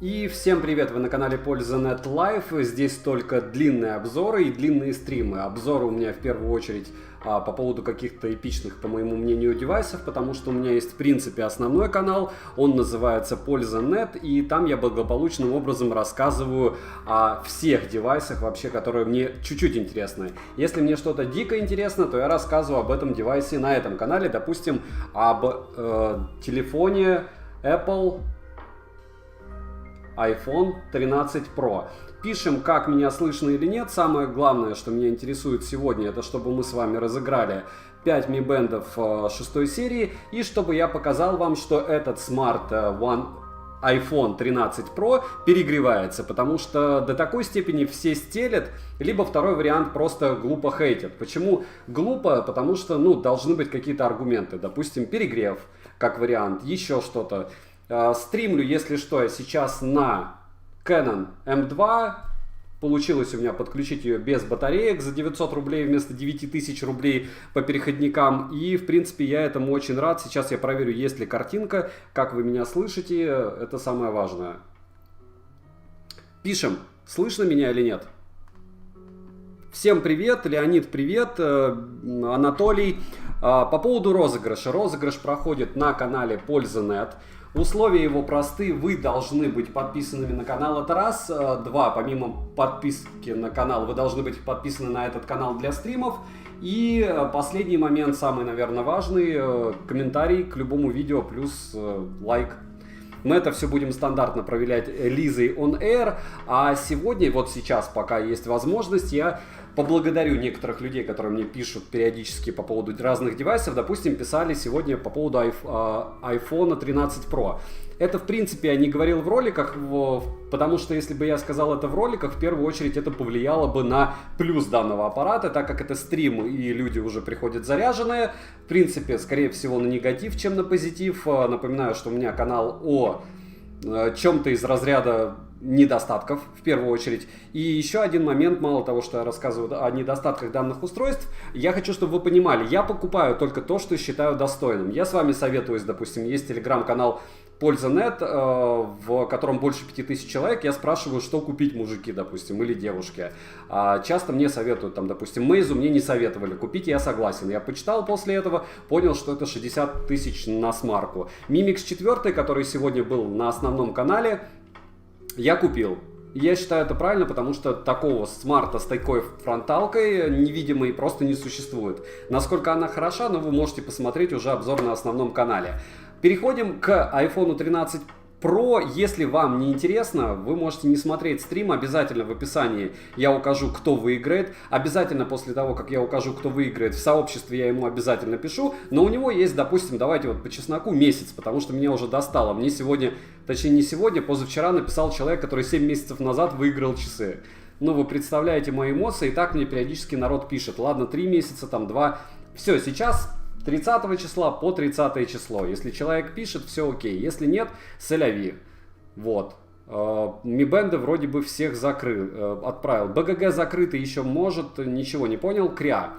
И всем привет, вы на канале Польза.нет Live. Здесь только длинные обзоры и длинные стримы. Обзоры у меня в первую очередь по поводу каких-то эпичных, по моему мнению, девайсов, потому что у меня есть в принципе основной канал, он называется Польза.нет, и там я благополучным образом рассказываю о всех девайсах вообще, которые мне чуть-чуть интересны. Если мне что-то дико интересно, то я рассказываю об этом девайсе на этом канале, допустим, об телефоне Apple iPhone 13 Pro. Пишем, как меня слышно или нет. Самое главное, что меня интересует сегодня, это чтобы мы с вами разыграли 5 Mi Band 6 серии и чтобы я показал вам, что этот Smart One iPhone 13 Pro перегревается, потому что до такой степени все стелят, либо второй вариант просто глупо хейтят. Почему глупо? Потому что, должны быть какие-то аргументы. Допустим, перегрев, как вариант, еще что-то. Стримлю, если что, я сейчас на Canon M2. Получилось у меня подключить ее без батареек за 900 рублей вместо 9000 рублей по переходникам. И, в принципе, я этому очень рад. Сейчас я проверю, есть ли картинка, как вы меня слышите. Это самое важное. Пишем, слышно меня или нет. Всем привет, Леонид привет, Анатолий. По поводу розыгрыша. Розыгрыш проходит на канале Польза.нет. Условия его просты, вы должны быть подписанными на канал, это раз. Два, помимо подписки на канал, вы должны быть подписаны на этот канал для стримов. И последний момент, самый, наверное, важный, комментарий к любому видео плюс лайк. Мы это все будем стандартно проверять Лизой on air. А сегодня, вот сейчас, пока есть возможность, я поблагодарю некоторых людей, которые мне пишут периодически по поводу разных девайсов. Допустим, писали сегодня по поводу iPhone 13 Pro. Это, в принципе, я не говорил в роликах, потому что если бы я сказал это в роликах, в первую очередь это повлияло бы на плюс данного аппарата, так как это стрим и люди уже приходят заряженные. В принципе, скорее всего, на негатив, чем на позитив. Напоминаю, что у меня канал о чем-то из разряда недостатков, в первую очередь. И еще один момент, мало того, что я рассказываю о недостатках данных устройств, я хочу, чтобы вы понимали, я покупаю только то, что считаю достойным. Я с вами советуюсь, допустим, есть телеграм-канал Польза.нет, в котором больше 5000 человек, я спрашиваю, что купить мужики, допустим, или девушки. Часто мне советуют, там, допустим, Мейзу мне не советовали купить, я согласен. Я почитал после этого, понял, что это 60 тысяч на смарку. Mi Mix 4, который сегодня был на основном канале, я купил. Я считаю это правильно, потому что такого смарта с такой фронталкой невидимой просто не существует. Насколько она хороша, вы можете посмотреть уже обзор на основном канале. Переходим к iPhone 13 Pro. Если вам не интересно, вы можете не смотреть стрим. Обязательно в описании я укажу, кто выиграет. Обязательно после того, как я укажу, кто выиграет, в сообществе я ему обязательно пишу. Но у него есть, допустим, давайте вот по чесноку, месяц, потому что меня уже достало. Мне сегодня, точнее не сегодня, позавчера написал человек, который 7 месяцев назад выиграл часы. Вы представляете мои эмоции, и так мне периодически народ пишет. Ладно, 3 месяца, там 2. Все, сейчас 30 числа по 30 число. Если человек пишет, все окей. Если нет, сэляви. Вот. Mi Band вроде бы всех отправил. БГГ закрытый еще может, ничего не понял. Кря.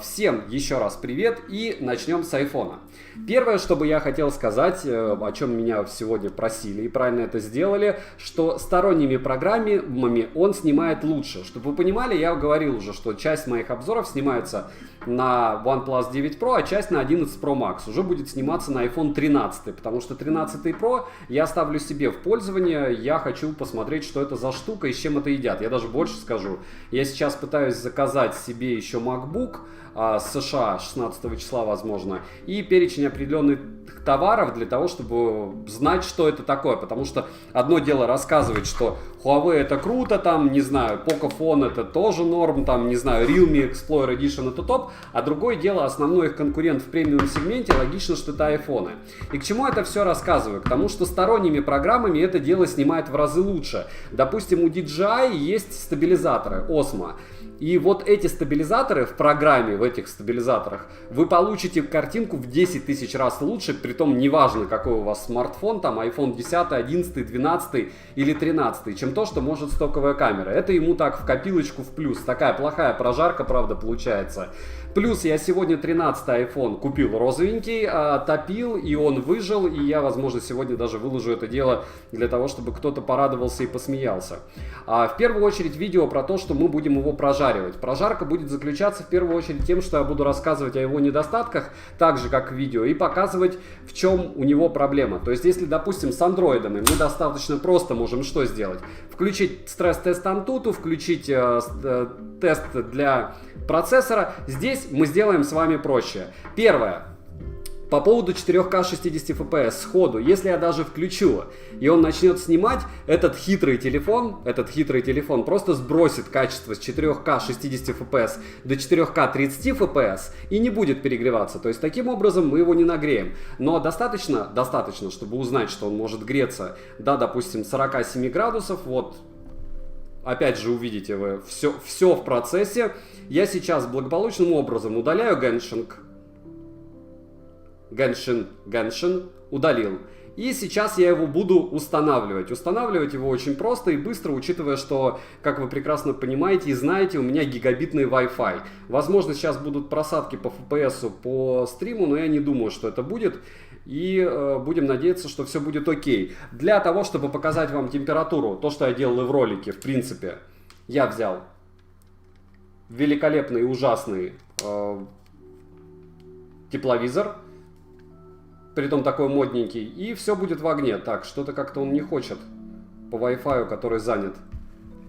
Всем еще раз привет и начнем с айфона. Первое, что бы я хотел сказать, о чем меня сегодня просили и правильно это сделали, что сторонними программами он снимает лучше. Чтобы вы понимали, я говорил уже, что часть моих обзоров снимается на OnePlus 9 Pro, а часть на 11 Pro Max. Уже будет сниматься на iPhone 13, потому что 13 Pro я оставлю себе в пользование. Я хочу посмотреть, что это за штука и с чем это едят. Я даже больше скажу. Я сейчас пытаюсь заказать себе еще MacBook с США 16 числа, возможно, и перечень определенных товаров для того, чтобы знать, что это такое, потому что одно дело рассказывать, что Huawei это круто, там, не знаю, Pocophone это тоже норм, там, не знаю, Realme Explorer Edition это топ, а другое дело, основной их конкурент в премиум сегменте, логично, что это айфоны. И к чему это все рассказываю? К тому, что сторонними программами это дело снимает в разы лучше. Допустим, у DJI есть стабилизаторы Osmo. И вот эти стабилизаторы в программе, в этих стабилизаторах, вы получите картинку в 10 тысяч раз лучше, притом неважно, какой у вас смартфон, там iPhone 10, 11, 12 или 13, чем то, что может стоковая камера. Это ему так в копилочку в плюс. Такая плохая прожарка, правда, получается. Плюс я сегодня 13-й iPhone купил розовенький, топил, и он выжил, и я, возможно, сегодня даже выложу это дело для того, чтобы кто-то порадовался и посмеялся. В первую очередь видео про то, что мы будем его прожаривать. Прожарка будет заключаться в первую очередь тем, что я буду рассказывать о его недостатках, так же как в видео, и показывать, в чем у него проблема. То есть, если, допустим, с андроидами мы достаточно просто можем что сделать? Включить стресс-тест Antutu, включить тест для процессора. Здесь мы сделаем с вами проще. Первое. По поводу 4К 60 FPS сходу, если я даже включу, и он начнет снимать, этот хитрый телефон просто сбросит качество с 4К 60 FPS до 4К 30 FPS и не будет перегреваться. То есть таким образом мы его не нагреем. Но достаточно, чтобы узнать, что он может греться до, допустим, 47 градусов. Вот, опять же, увидите вы все в процессе. Я сейчас благополучным образом удаляю Genshin удалил. И сейчас я его буду устанавливать. Устанавливать его очень просто и быстро, учитывая, что, как вы прекрасно понимаете и знаете, у меня гигабитный Wi-Fi. Возможно, сейчас будут просадки по FPS по стриму, но я не думаю, что это будет. И будем надеяться, что все будет окей. Для того, чтобы показать вам температуру, то, что я делал и в ролике, в принципе, я взял великолепный, ужасный тепловизор. Притом такой модненький. И все будет в огне. Так, что-то как-то он не хочет по Wi-Fi, который занят.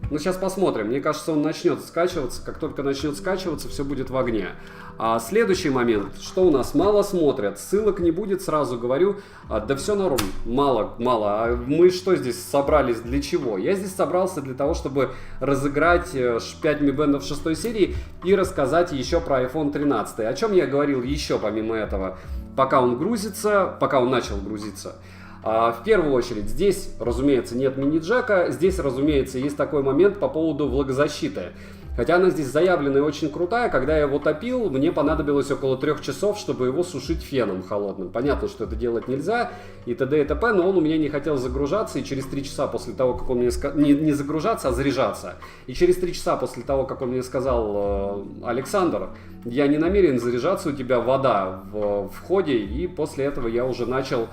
Ну, сейчас посмотрим. Мне кажется, он начнет скачиваться. Как только начнет скачиваться, все будет в огне. А следующий момент. Что у нас? Мало смотрят. Ссылок не будет, сразу говорю. Да все норм. Мало. А мы что здесь собрались? Для чего? Я здесь собрался для того, чтобы разыграть 5 Mi Band 6 серии и рассказать еще про iPhone 13. О чем я говорил еще помимо этого? Пока он начал грузиться. В первую очередь, здесь, разумеется, нет мини-джека. Здесь, разумеется, есть такой момент по поводу влагозащиты. Хотя она здесь заявленная и очень крутая. Когда я его топил, мне понадобилось около 3 часов, чтобы его сушить феном холодным. Понятно, что это делать нельзя и т.д. и т.п., но он у меня не хотел загружаться. И через 3 часа после того, как он мне сказал... Не загружаться, а заряжаться. И через 3 часа после того, как он мне сказал: Александр, я не намерен заряжаться, у тебя вода в входе. И после этого я уже начал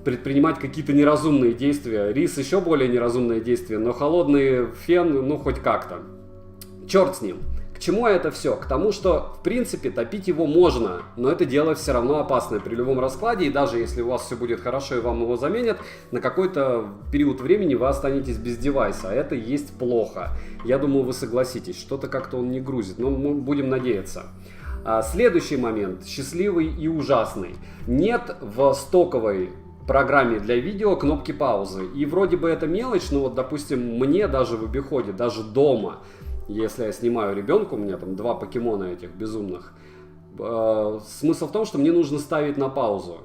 предпринимать какие-то неразумные действия. Рис еще более неразумные действия, но холодный фен, ну хоть как-то. Черт с ним. К чему это все? К тому, что в принципе топить его можно, но это дело все равно опасное при любом раскладе, и даже если у вас все будет хорошо и вам его заменят, на какой-то период времени вы останетесь без девайса, а это есть плохо. Я думаю, вы согласитесь, что-то как-то он не грузит, но мы будем надеяться. Следующий момент, счастливый и ужасный. Нет в стоковой программе для видео кнопки паузы. И вроде бы это мелочь, но вот, допустим, мне даже в обиходе, даже дома, если я снимаю ребенка, у меня там 2 покемона этих безумных, смысл в том, что мне нужно ставить на паузу.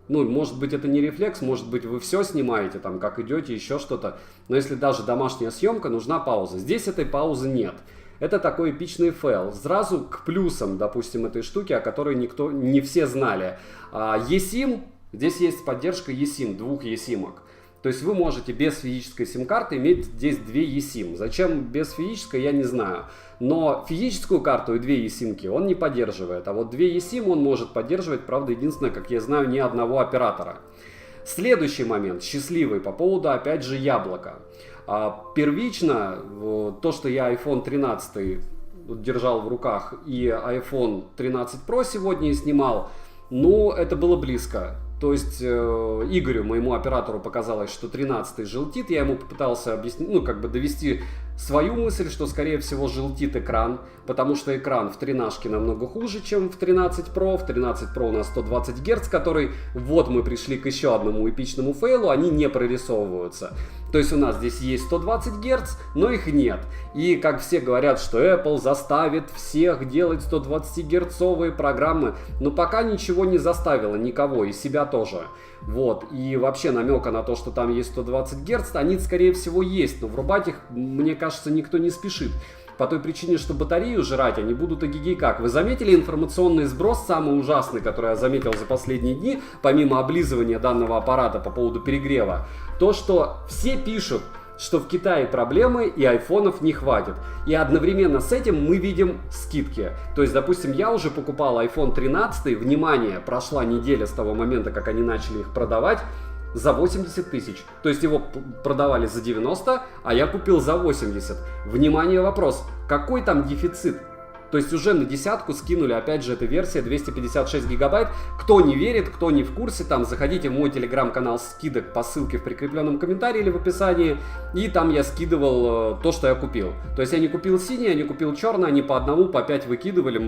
Ну, может быть, это не рефлекс, может быть, вы все снимаете, там, как идете, еще что-то. Но если даже домашняя съемка, нужна пауза. Здесь этой паузы нет. Это такой эпичный фейл. Сразу к плюсам, допустим, этой штуки, о которой не все знали. eSIM. Здесь есть поддержка eSIM, 2 eSIM-ок. То есть вы можете без физической сим-карты иметь здесь 2 eSIM. Зачем без физической, я не знаю. Но физическую карту и 2 eSIM-ки он не поддерживает. А вот 2 eSIM он может поддерживать, правда, единственное, как я знаю, ни одного оператора. Следующий момент, счастливый, по поводу, опять же, яблока. Первично, то, что я iPhone 13 держал в руках и iPhone 13 Pro сегодня снимал, ну, это было близко. То есть Игорю, моему оператору, показалось, что 13-й желтит. Я ему попытался объяснить, ну, как бы довести свою мысль, что, скорее всего, желтит экран, потому что экран в 13-ке намного хуже, чем в 13 Pro. В 13 Pro у нас 120 Гц, который, вот мы пришли к еще одному эпичному фейлу, они не прорисовываются. То есть у нас здесь есть 120 Гц, но их нет. И как все говорят, что Apple заставит всех делать 120-герцовые программы, но пока ничего не заставило никого, и себя тоже. Вот, и вообще намека на то, что там есть 120 Гц, они, скорее всего, есть, но врубать их, мне кажется, никто не спешит. по той причине, что батарею жрать они будут эгегей как. Вы заметили информационный сброс, самый ужасный, который я заметил за последние дни, помимо облизывания данного аппарата по поводу перегрева? То, что все пишут, что в Китае проблемы и айфонов не хватит. И одновременно с этим мы видим скидки. То есть, допустим, я уже покупал iPhone 13, внимание, прошла неделя с того момента, как они начали их продавать, за 80 тысяч. То есть его продавали за 90, а я купил за 80. Внимание, вопрос, какой там дефицит? То есть уже на десятку скинули, опять же, эта версия 256 гигабайт. Кто не верит, кто не в курсе, там заходите в мой телеграм-канал скидок по ссылке в прикрепленном комментарии или в описании. И там я скидывал то, что я купил. То есть я не купил синий, я не купил черный, они по одному, по 5 выкидывали,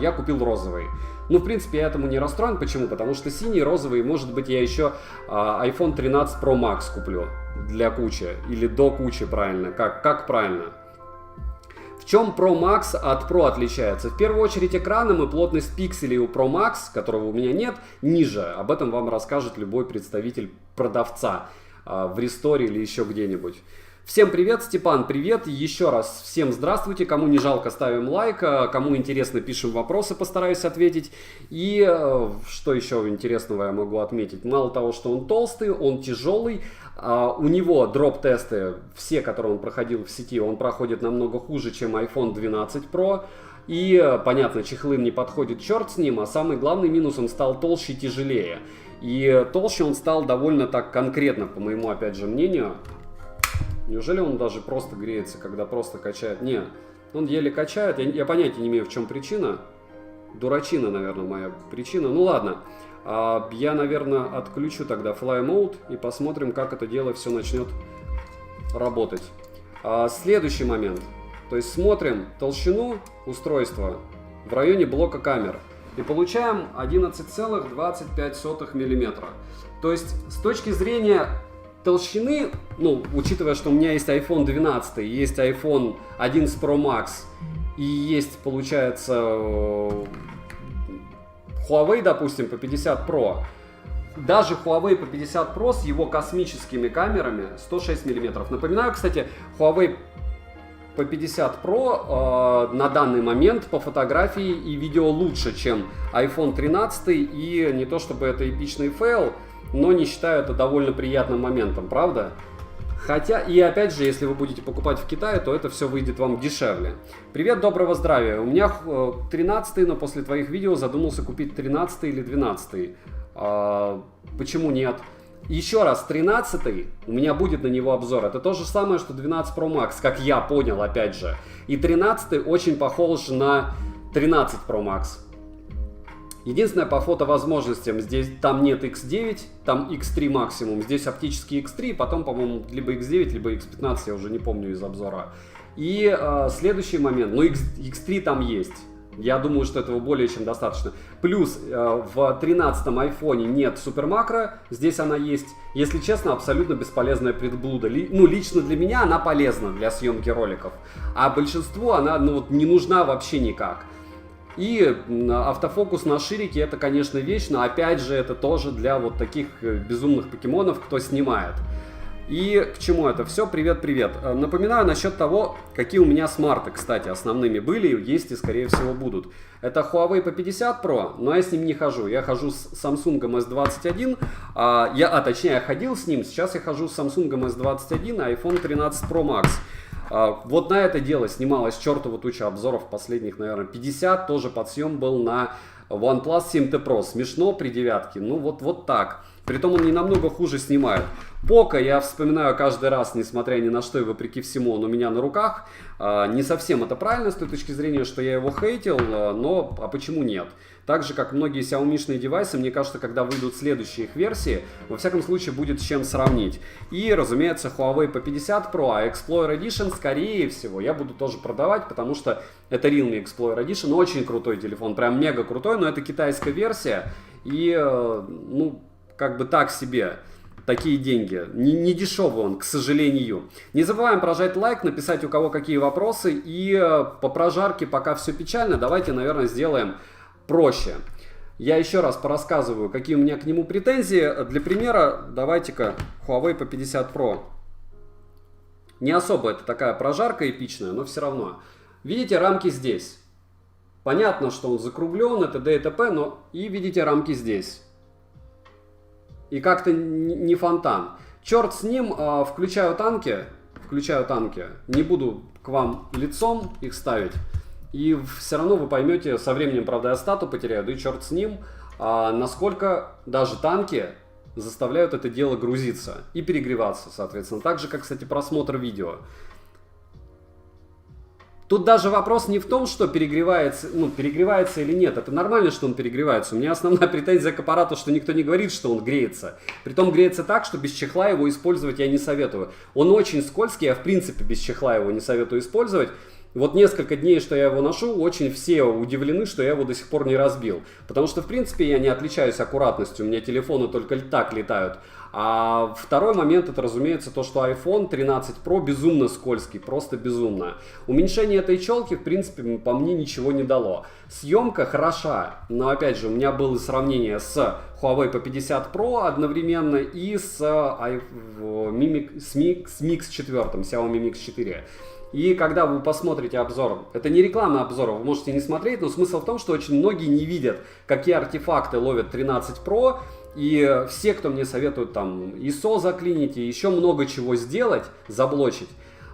я купил розовый. Ну, в принципе, я этому не расстроен. Почему? Потому что синий, розовый, может быть, я еще iPhone 13 Pro Max куплю для кучи. Или до кучи, правильно. Как правильно? В чем Pro Max от Pro отличается? В первую очередь экраном, и плотность пикселей у Pro Max, которого у меня нет, ниже. Об этом вам расскажет любой представитель продавца в Ресторе или еще где-нибудь. Всем привет, Степан, привет. Еще раз всем здравствуйте. Кому не жалко, ставим лайк. Кому интересно, пишем вопросы, постараюсь ответить. И что еще интересного я могу отметить? Мало того, что он толстый, он тяжелый. У него дроп-тесты, все, которые он проходил в сети, он проходит намного хуже, чем iPhone 12 Pro. И, понятно, чехлы не подходит, черт с ним. А самый главный минус, он стал толще и тяжелее. И толще он стал довольно так конкретно, по моему, опять же, мнению. Неужели он даже просто греется, когда просто качает? Нет, он еле качает. Я понятия не имею, в чем причина. Дурачина, наверное, моя причина. Ну ладно. Я, наверное, отключу тогда Fly Mode и посмотрим, как это дело все начнет работать. Следующий момент. То есть смотрим толщину устройства в районе блока камер. И получаем 11,25 мм. То есть с точки зрения толщины, ну, учитывая, что у меня есть iPhone 12, есть iPhone 11 Pro Max и есть, получается, Huawei, допустим, по 50 Pro. Даже Huawei по 50 Pro с его космическими камерами 106 мм. Напоминаю, кстати, Huawei по 50 Pro на данный момент по фотографии и видео лучше, чем iPhone 13. И не то чтобы это эпичный фейл, но не считаю это довольно приятным моментом, правда? Хотя, и опять же, если вы будете покупать в Китае, то это все выйдет вам дешевле. Привет, доброго здравия. У меня 13, но после твоих видео задумался купить 13 или 12. Почему нет? Еще раз, 13 у меня будет на него обзор. Это то же самое, что 12 Pro Max, как я понял, опять же. И 13 очень похож на 13 Pro Max. Единственное, по фотовозможностям, здесь там нет X9, там X3 максимум, здесь оптический X3, потом, по-моему, либо X9, либо X15, я уже не помню из обзора. И следующий момент, ну X3 там есть, я думаю, что этого более чем достаточно. Плюс в 13-м айфоне нет супермакро, здесь она есть. Если честно, абсолютно бесполезная приблуда. Ну, лично для меня она полезна для съемки роликов, а большинству она не нужна вообще никак. И автофокус на ширике — это, конечно, вещь, но опять же это тоже для вот таких безумных покемонов, кто снимает. И к чему это все? Привет-привет. Напоминаю насчет того, какие у меня смарты, кстати, основными были, есть и, скорее всего, будут. Это Huawei по 50 Pro, но я с ним не хожу. Я хожу с Samsung S21, точнее, я ходил с ним, сейчас я хожу с Samsung S21 и iPhone 13 Pro Max. Вот на это дело снималась чертова туча обзоров последних, наверное, 50. Тоже подсъем был на OnePlus 7T Pro. Смешно при девятке. Ну вот так. Притом он не намного хуже снимает. Поко я вспоминаю каждый раз, несмотря ни на что и вопреки всему, он у меня на руках. Не совсем это правильно с той точки зрения, что я его хейтил, но почему нет? Так же, как многие Xiaomi-шные девайсы, мне кажется, когда выйдут следующие их версии, во всяком случае будет с чем сравнить. И, разумеется, Huawei по 50 Pro, а Explorer Edition, скорее всего, я буду тоже продавать, потому что это Realme Explorer Edition, очень крутой телефон, прям мега крутой, но это китайская версия, и, ну, как бы так себе. Такие деньги. Не дешевый он, к сожалению. Не забываем прожать лайк, написать у кого какие вопросы. И по прожарке пока все печально. Давайте, наверное, сделаем проще. Я еще раз порассказываю, какие у меня к нему претензии. Для примера, давайте-ка Huawei по 50 Pro. Не особо это такая прожарка эпичная, но все равно. Видите рамки здесь. Понятно, что он закруглен, это т.д. и т.п., но и видите рамки здесь. И как-то не фонтан. Черт с ним, включаю танки, не буду к вам лицом их ставить. И все равно вы поймете, со временем, правда, я стату потеряю, да и черт с ним, насколько даже танки заставляют это дело грузиться и перегреваться, соответственно. Так же, как, кстати, просмотр видео. Тут даже вопрос не в том, что перегревается или нет. Это нормально, что он перегревается. У меня основная претензия к аппарату, что никто не говорит, что он греется. Притом греется так, что без чехла его использовать я не советую. Он очень скользкий, я в принципе без чехла его не советую использовать. Вот несколько дней, что я его ношу, очень все удивлены, что я его до сих пор не разбил. Потому что, в принципе, я не отличаюсь аккуратностью, у меня телефоны только так летают. А второй момент, это, разумеется, то, что iPhone 13 Pro безумно скользкий, просто безумно. Уменьшение этой челки, в принципе, по мне ничего не дало. Съемка хороша, но, опять же, у меня было сравнение с Huawei P50 Pro одновременно и с Mix 4, Xiaomi Mix 4. И когда вы посмотрите обзор, это не рекламный обзор, вы можете не смотреть, но смысл в том, что очень многие не видят, какие артефакты ловят 13 Pro, и все, кто мне советует там ISO заклинить и еще много чего сделать, заблочить.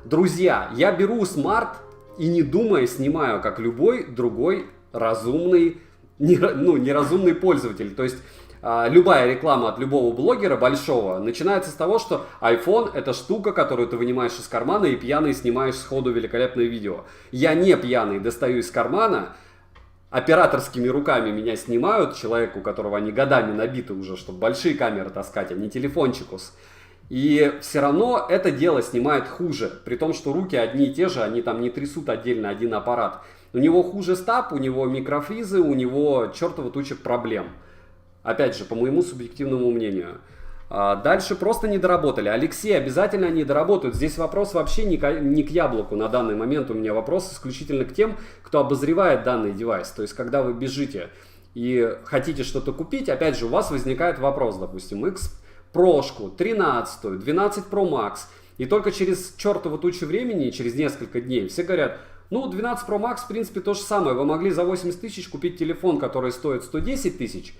Друзья, я беру смарт и не думая снимаю, как любой другой разумный, неразумный пользователь. То есть любая реклама от любого блогера большого начинается с того, что iPhone — это штука, которую ты вынимаешь из кармана и пьяный снимаешь сходу великолепное видео. Я не пьяный, достаю из кармана, операторскими руками меня снимают, человек, у которого они годами набиты уже, чтобы большие камеры таскать, а не телефончикус. И все равно это дело снимает хуже, при том, что руки одни и те же, они там не трясут отдельно один аппарат. У него хуже стаб, у него микрофризы, у него чертова туча проблем. Опять же, по моему субъективному мнению. Дальше просто не доработали. Алексей, обязательно они доработают. Здесь вопрос вообще не к яблоку на данный момент. У меня вопрос исключительно к тем, кто обозревает данный девайс. То есть, когда вы бежите и хотите что-то купить, опять же, у вас возникает вопрос, допустим, X Прошку, 13, 12 Pro Max. И только через чертову тучу времени, через несколько дней, все говорят, ну, 12 Pro Max, в принципе, то же самое. Вы могли за 80 тысяч купить телефон, который стоит 110 тысяч.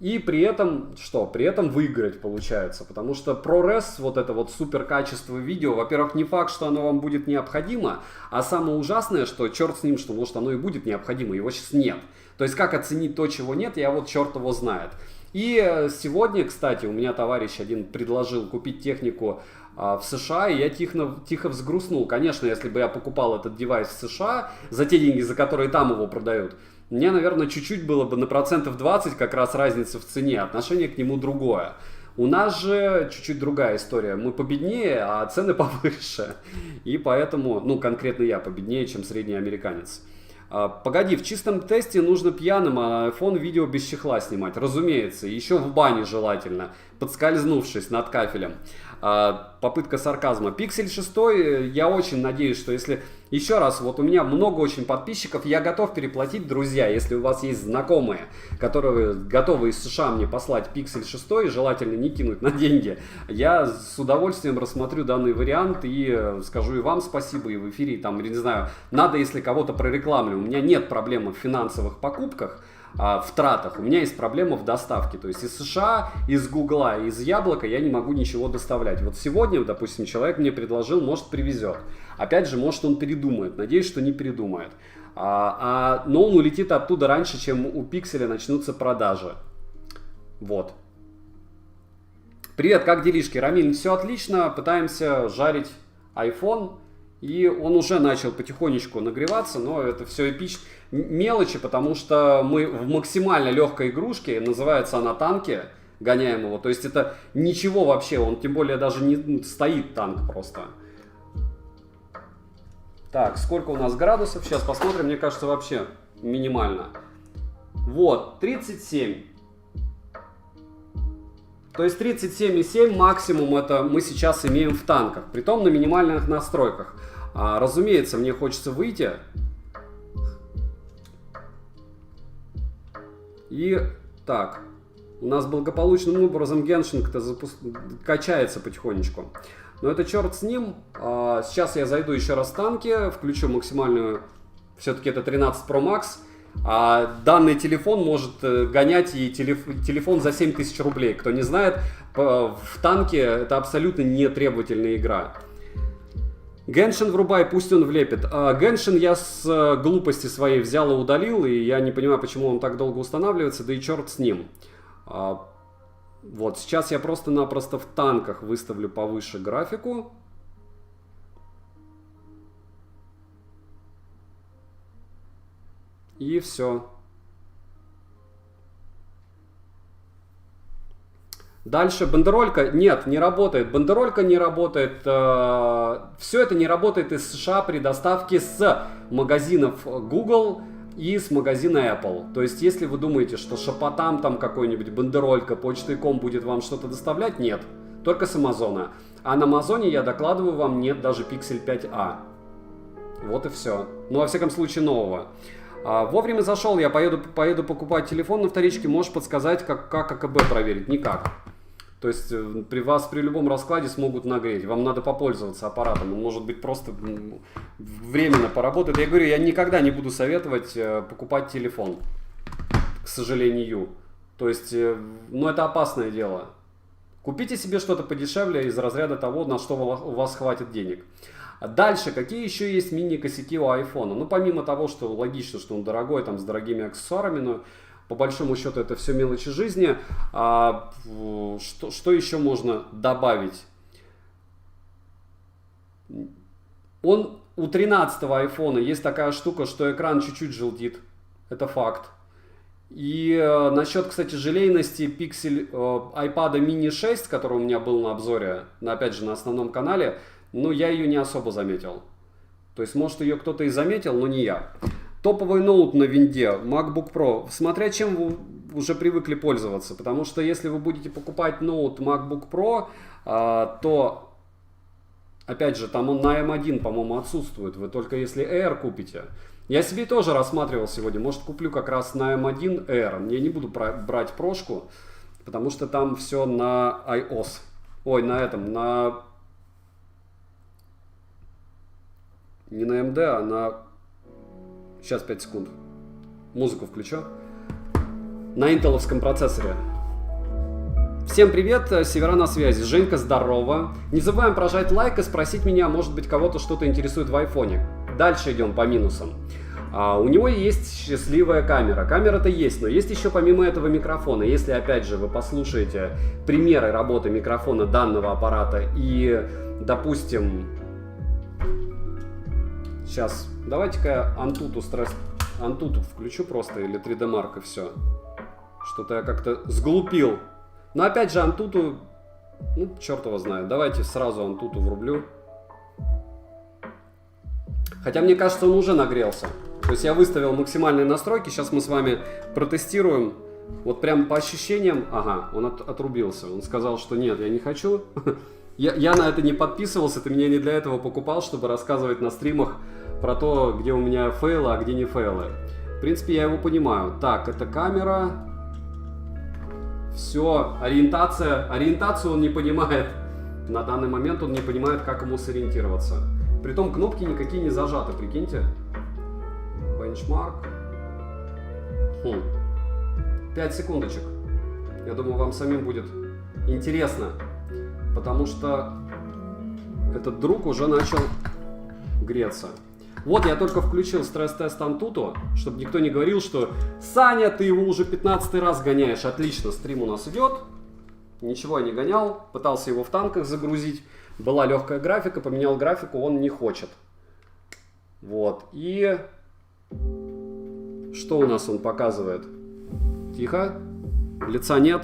И при этом, что? При этом выиграть получается, потому что ProRes, вот это вот супер качество видео, во-первых, не факт, что оно вам будет необходимо, а самое ужасное, что черт с ним, что может оно и будет необходимо, его сейчас нет. То есть как оценить то, чего нет, я вот черт его знает. И сегодня, кстати, у меня товарищ один предложил купить технику в США, и я тихо взгрустнул. Конечно, если бы я покупал этот девайс в США за те деньги, за которые там его продают, мне, наверное, чуть-чуть было бы на процентов 20 как раз разница в цене, отношение к нему другое. У нас же чуть-чуть другая история. Мы победнее, а цены повыше. И поэтому, ну, конкретно я победнее, чем средний американец. Погоди, в чистом тесте нужно пьяным iPhone видео без чехла снимать. Разумеется, еще в бане желательно, подскользнувшись над кафелем. Попытка сарказма. Pixel 6, я очень надеюсь, что если... Еще раз, вот у меня много очень подписчиков, я готов переплатить, друзья, если у вас есть знакомые, которые готовы из США мне послать Pixel 6, желательно не кинуть на деньги, я с удовольствием рассмотрю данный вариант и скажу и вам спасибо, и в эфире, там, не знаю, надо, если кого-то прорекламлю. У меня нет проблемы в финансовых покупках, в тратах, у меня есть проблема в доставке, то есть из США, из Гугла, из Яблока я не могу ничего доставлять. Вот сегодня, допустим, человек мне предложил, может, привезет. Опять же, может, он передумает, надеюсь, что не передумает. Но он улетит оттуда раньше, чем у Пикселя начнутся продажи. Вот. Привет, как делишки? Рамиль, все отлично, пытаемся жарить iPhone. И он уже начал потихонечку нагреваться, но это все мелочи, потому что мы в максимально легкой игрушке, называется она танки, гоняем его. То есть это ничего вообще, он тем более даже не стоит танк просто. Так, сколько у нас градусов? Сейчас посмотрим, мне кажется, вообще минимально. Вот, 37. То есть 37,7 максимум это мы сейчас имеем в танках, притом на минимальных настройках. Разумеется, мне хочется выйти. И так, у нас благополучным образом Геншинг-то качается потихонечку. Но это черт с ним. Сейчас я зайду еще раз в танки, включу максимальную Все-таки это 13 Pro Max, а данный телефон может гонять и телефон за 7000 рублей. Кто не знает, в танке это абсолютно не требовательная игра. Геншин врубай, пусть он влепит. Геншин я с глупости своей взял и удалил, и я не понимаю, почему он так долго устанавливается, да и черт с ним. Вот, сейчас я просто-напросто в танках выставлю повыше графику. И все. Дальше бандеролька. Нет, не работает. Бандеролька не работает. Все это не работает из США при доставке с магазинов Google и с магазина Apple. То есть, если вы думаете, что шапотам там какой-нибудь бандеролька, почтой.com будет вам что-то доставлять, нет. Только с Амазона. А на Амазоне, я докладываю вам, нет даже Pixel 5a. Вот и все. Ну, во всяком случае, нового. Вовремя зашел, я поеду покупать телефон на вторичке. Можешь подсказать, как АКБ проверить? Никак. То есть при любом раскладе смогут нагреть. Вам надо попользоваться аппаратом. Он может быть просто временно поработает. Я говорю, я никогда не буду советовать покупать телефон. К сожалению. То есть, ну это опасное дело. Купите себе что-то подешевле из разряда того, на что у вас хватит денег. Дальше, какие еще есть мини-косяки у айфона? Ну, помимо того, что логично, что он дорогой, там, с дорогими аксессуарами, но по большому счету это все мелочи жизни. Что еще можно добавить? У 13-го айфона есть такая штука, что экран чуть-чуть желтит. Это факт. И насчет, кстати, желейности Pixel iPad mini 6, который у меня был на обзоре, опять же, на основном канале, ну, я ее не особо заметил. То есть, может, ее кто-то и заметил, но не я. Топовый ноут на винде, MacBook Pro. Смотря чем вы уже привыкли пользоваться. Потому что если вы будете покупать ноут MacBook Pro, то, опять же, там он на M1, по-моему, отсутствует. Вы только если Air купите. Я себе тоже рассматривал сегодня. Может, куплю как раз на M1 Air. Я не буду брать прошку, потому что там все на iOS. Ой, на этом, на... Не на AMD, а на... Сейчас 5 секунд. Музыку включу. На интеловском процессоре. Всем привет, Севера на связи. Женька, здорово. Не забываем прожать лайк и спросить меня, может быть, кого-то что-то интересует в айфоне. Дальше идем по минусам. У него есть счастливая камера. Камера-то есть, но есть еще помимо этого микрофона. Если, опять же, вы послушаете примеры работы микрофона данного аппарата и, допустим... Сейчас, давайте-ка Antutu включу просто, или 3D Mark, и все. Что-то я как-то сглупил. Но опять же, Antutu, ну, черт его знает. Давайте сразу Antutu врублю. Хотя, мне кажется, он уже нагрелся. То есть я выставил максимальные настройки, сейчас мы с вами протестируем. Вот прям по ощущениям, ага, он отрубился. Он сказал, что нет, я не хочу. Я на это не подписывался, ты меня не для этого покупал, чтобы рассказывать на стримах про то, где у меня фейлы, а где не фейлы. В принципе, я его понимаю. Так, это камера. Все, ориентацию он не понимает. На данный момент он не понимает, как ему сориентироваться. Притом кнопки никакие не зажаты, прикиньте. Бенчмарк. 5 секундочек. Я думаю, вам самим будет интересно. Потому что этот друг уже начал греться. Вот я только включил стресс-тест Antutu, чтобы никто не говорил, что Саня, ты его уже 15-й раз гоняешь. Отлично, стрим у нас идет. Ничего я не гонял. Пытался его в танках загрузить. Была легкая графика, поменял графику, он не хочет. Вот. И что у нас он показывает? Тихо. Лица нет.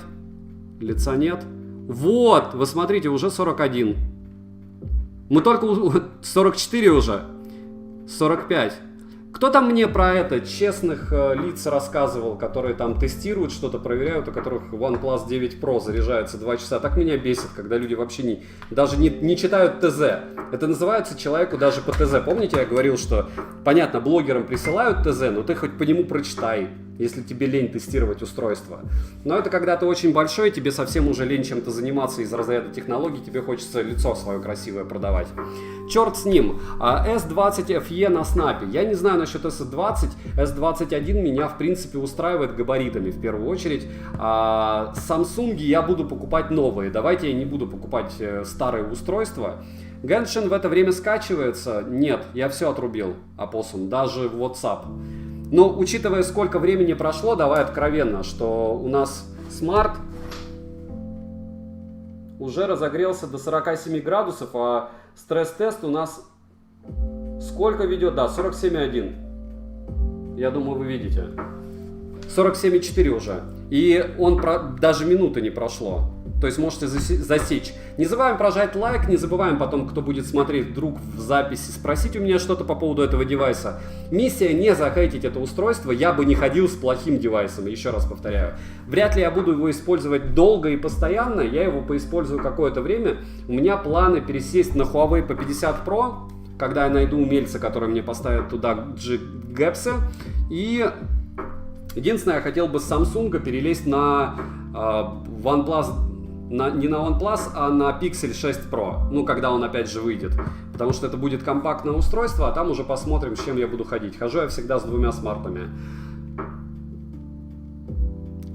Лица нет. Вот, вы смотрите, уже 41. Мы только 44 уже. 45. Кто там мне про это честных лиц рассказывал, которые там тестируют, что-то проверяют, у которых OnePlus 9 Pro заряжается 2 часа. Так меня бесит, когда люди вообще даже не читают ТЗ. Это называется человеку даже по ТЗ. Помните, я говорил, что, понятно, блогерам присылают ТЗ, но ты хоть по нему прочитай, если тебе лень тестировать устройство. Но это когда ты очень большой, тебе совсем уже лень чем-то заниматься из разряда технологий, тебе хочется лицо свое красивое продавать. Черт с ним. S20 FE на снапе. Я не знаю, насчет S20. S21 меня, в принципе, устраивает габаритами в первую очередь. Samsung я буду покупать новые. Давайте я не буду покупать старые устройства. Genshin в это время скачивается? Нет, я все отрубил, опоссум, даже в WhatsApp. Но учитывая, сколько времени прошло, давай откровенно, что у нас смарт уже разогрелся до 47 градусов, а стресс-тест у нас сколько ведет? Да, 47,1. Я думаю, вы видите. 47,4 уже. И он даже минуты не прошло. То есть можете засечь. Не забываем прожать лайк, не забываем потом, кто будет смотреть вдруг в записи, спросить у меня что-то по поводу этого девайса. Миссия не захейтить это устройство, я бы не ходил с плохим девайсом, еще раз повторяю. Вряд ли я буду его использовать долго и постоянно, я его поиспользую какое-то время. У меня планы пересесть на Huawei P50 Pro, когда я найду умельца, который мне поставит туда G-гэпсы. И единственное, я хотел бы с Samsung перелезть на OnePlus. Не на OnePlus, а на Pixel 6 Pro, ну, когда он опять же выйдет. Потому что это будет компактное устройство, а там уже посмотрим, с чем я буду ходить. Хожу я всегда с двумя смартами.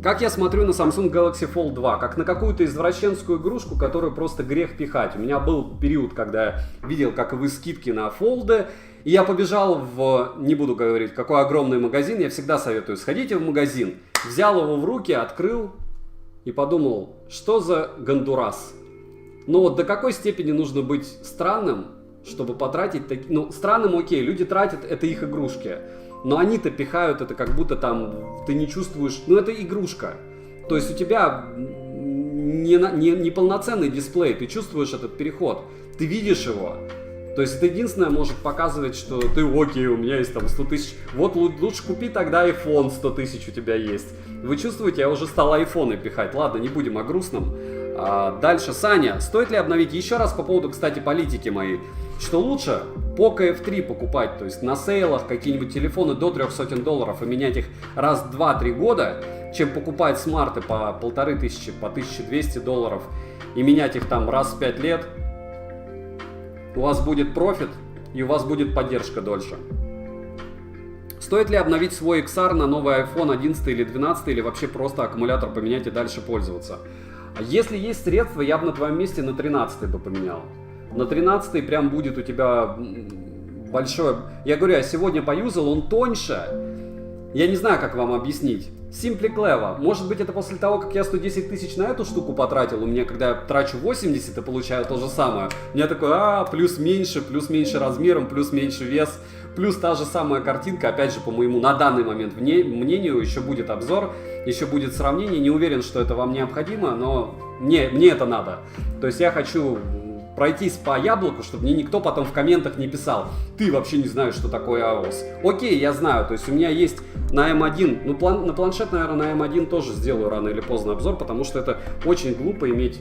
Как я смотрю на Samsung Galaxy Fold 2? Как на какую-то извращенскую игрушку, которую просто грех пихать. У меня был период, когда я видел, как вы скидки на фолды, и я побежал в, не буду говорить, какой огромный магазин, я всегда советую, сходите в магазин, взял его в руки, открыл, и подумал, что за гондурас. Ну вот до какой степени нужно быть странным, чтобы потратить такие... Ну, странным окей, люди тратят, это их игрушки. Но они-то пихают это, как будто там ты не чувствуешь... Ну, это игрушка. То есть у тебя не полноценный дисплей, ты чувствуешь этот переход, ты видишь его. То есть это единственное может показывать, что ты окей, у меня есть там 100 тысяч. Вот лучше купи тогда iPhone 100 тысяч у тебя есть. Вы чувствуете, я уже стал айфоны пихать. Ладно, не будем о грустном. Дальше, Саня, стоит ли обновить? Еще раз по поводу, кстати, политики моей. Что лучше? Poco F3 покупать, то есть на сейлах какие-нибудь телефоны до $300 и менять их раз в 2-3 года, чем покупать смарты по 1500, по $1200 и менять их там раз в 5 лет. У вас будет профит и у вас будет поддержка дольше. Стоит ли обновить свой XR на новый iPhone 11 или 12 или вообще просто аккумулятор поменять и дальше пользоваться? Если есть средства, я бы на твоем месте на 13 бы поменял. На 13 прям будет у тебя большое... Я говорю, я сегодня поюзал, он тоньше. Я не знаю, как вам объяснить. Simply Clever. Может быть, это после того, как я 110 тысяч на эту штуку потратил, у меня, когда я трачу 80 и получаю то же самое, у меня такой, плюс меньше размером, плюс меньше вес, плюс та же самая картинка, опять же, по моему на данный момент мнению, еще будет обзор, еще будет сравнение, не уверен, что это вам необходимо, но мне это надо. То есть я хочу пройтись по яблоку, чтобы мне никто потом в комментах не писал, ты вообще не знаешь, что такое iOS. Окей, я знаю, то есть у меня есть на M1, ну на планшет, наверное, на M1 тоже сделаю рано или поздно обзор, потому что это очень глупо иметь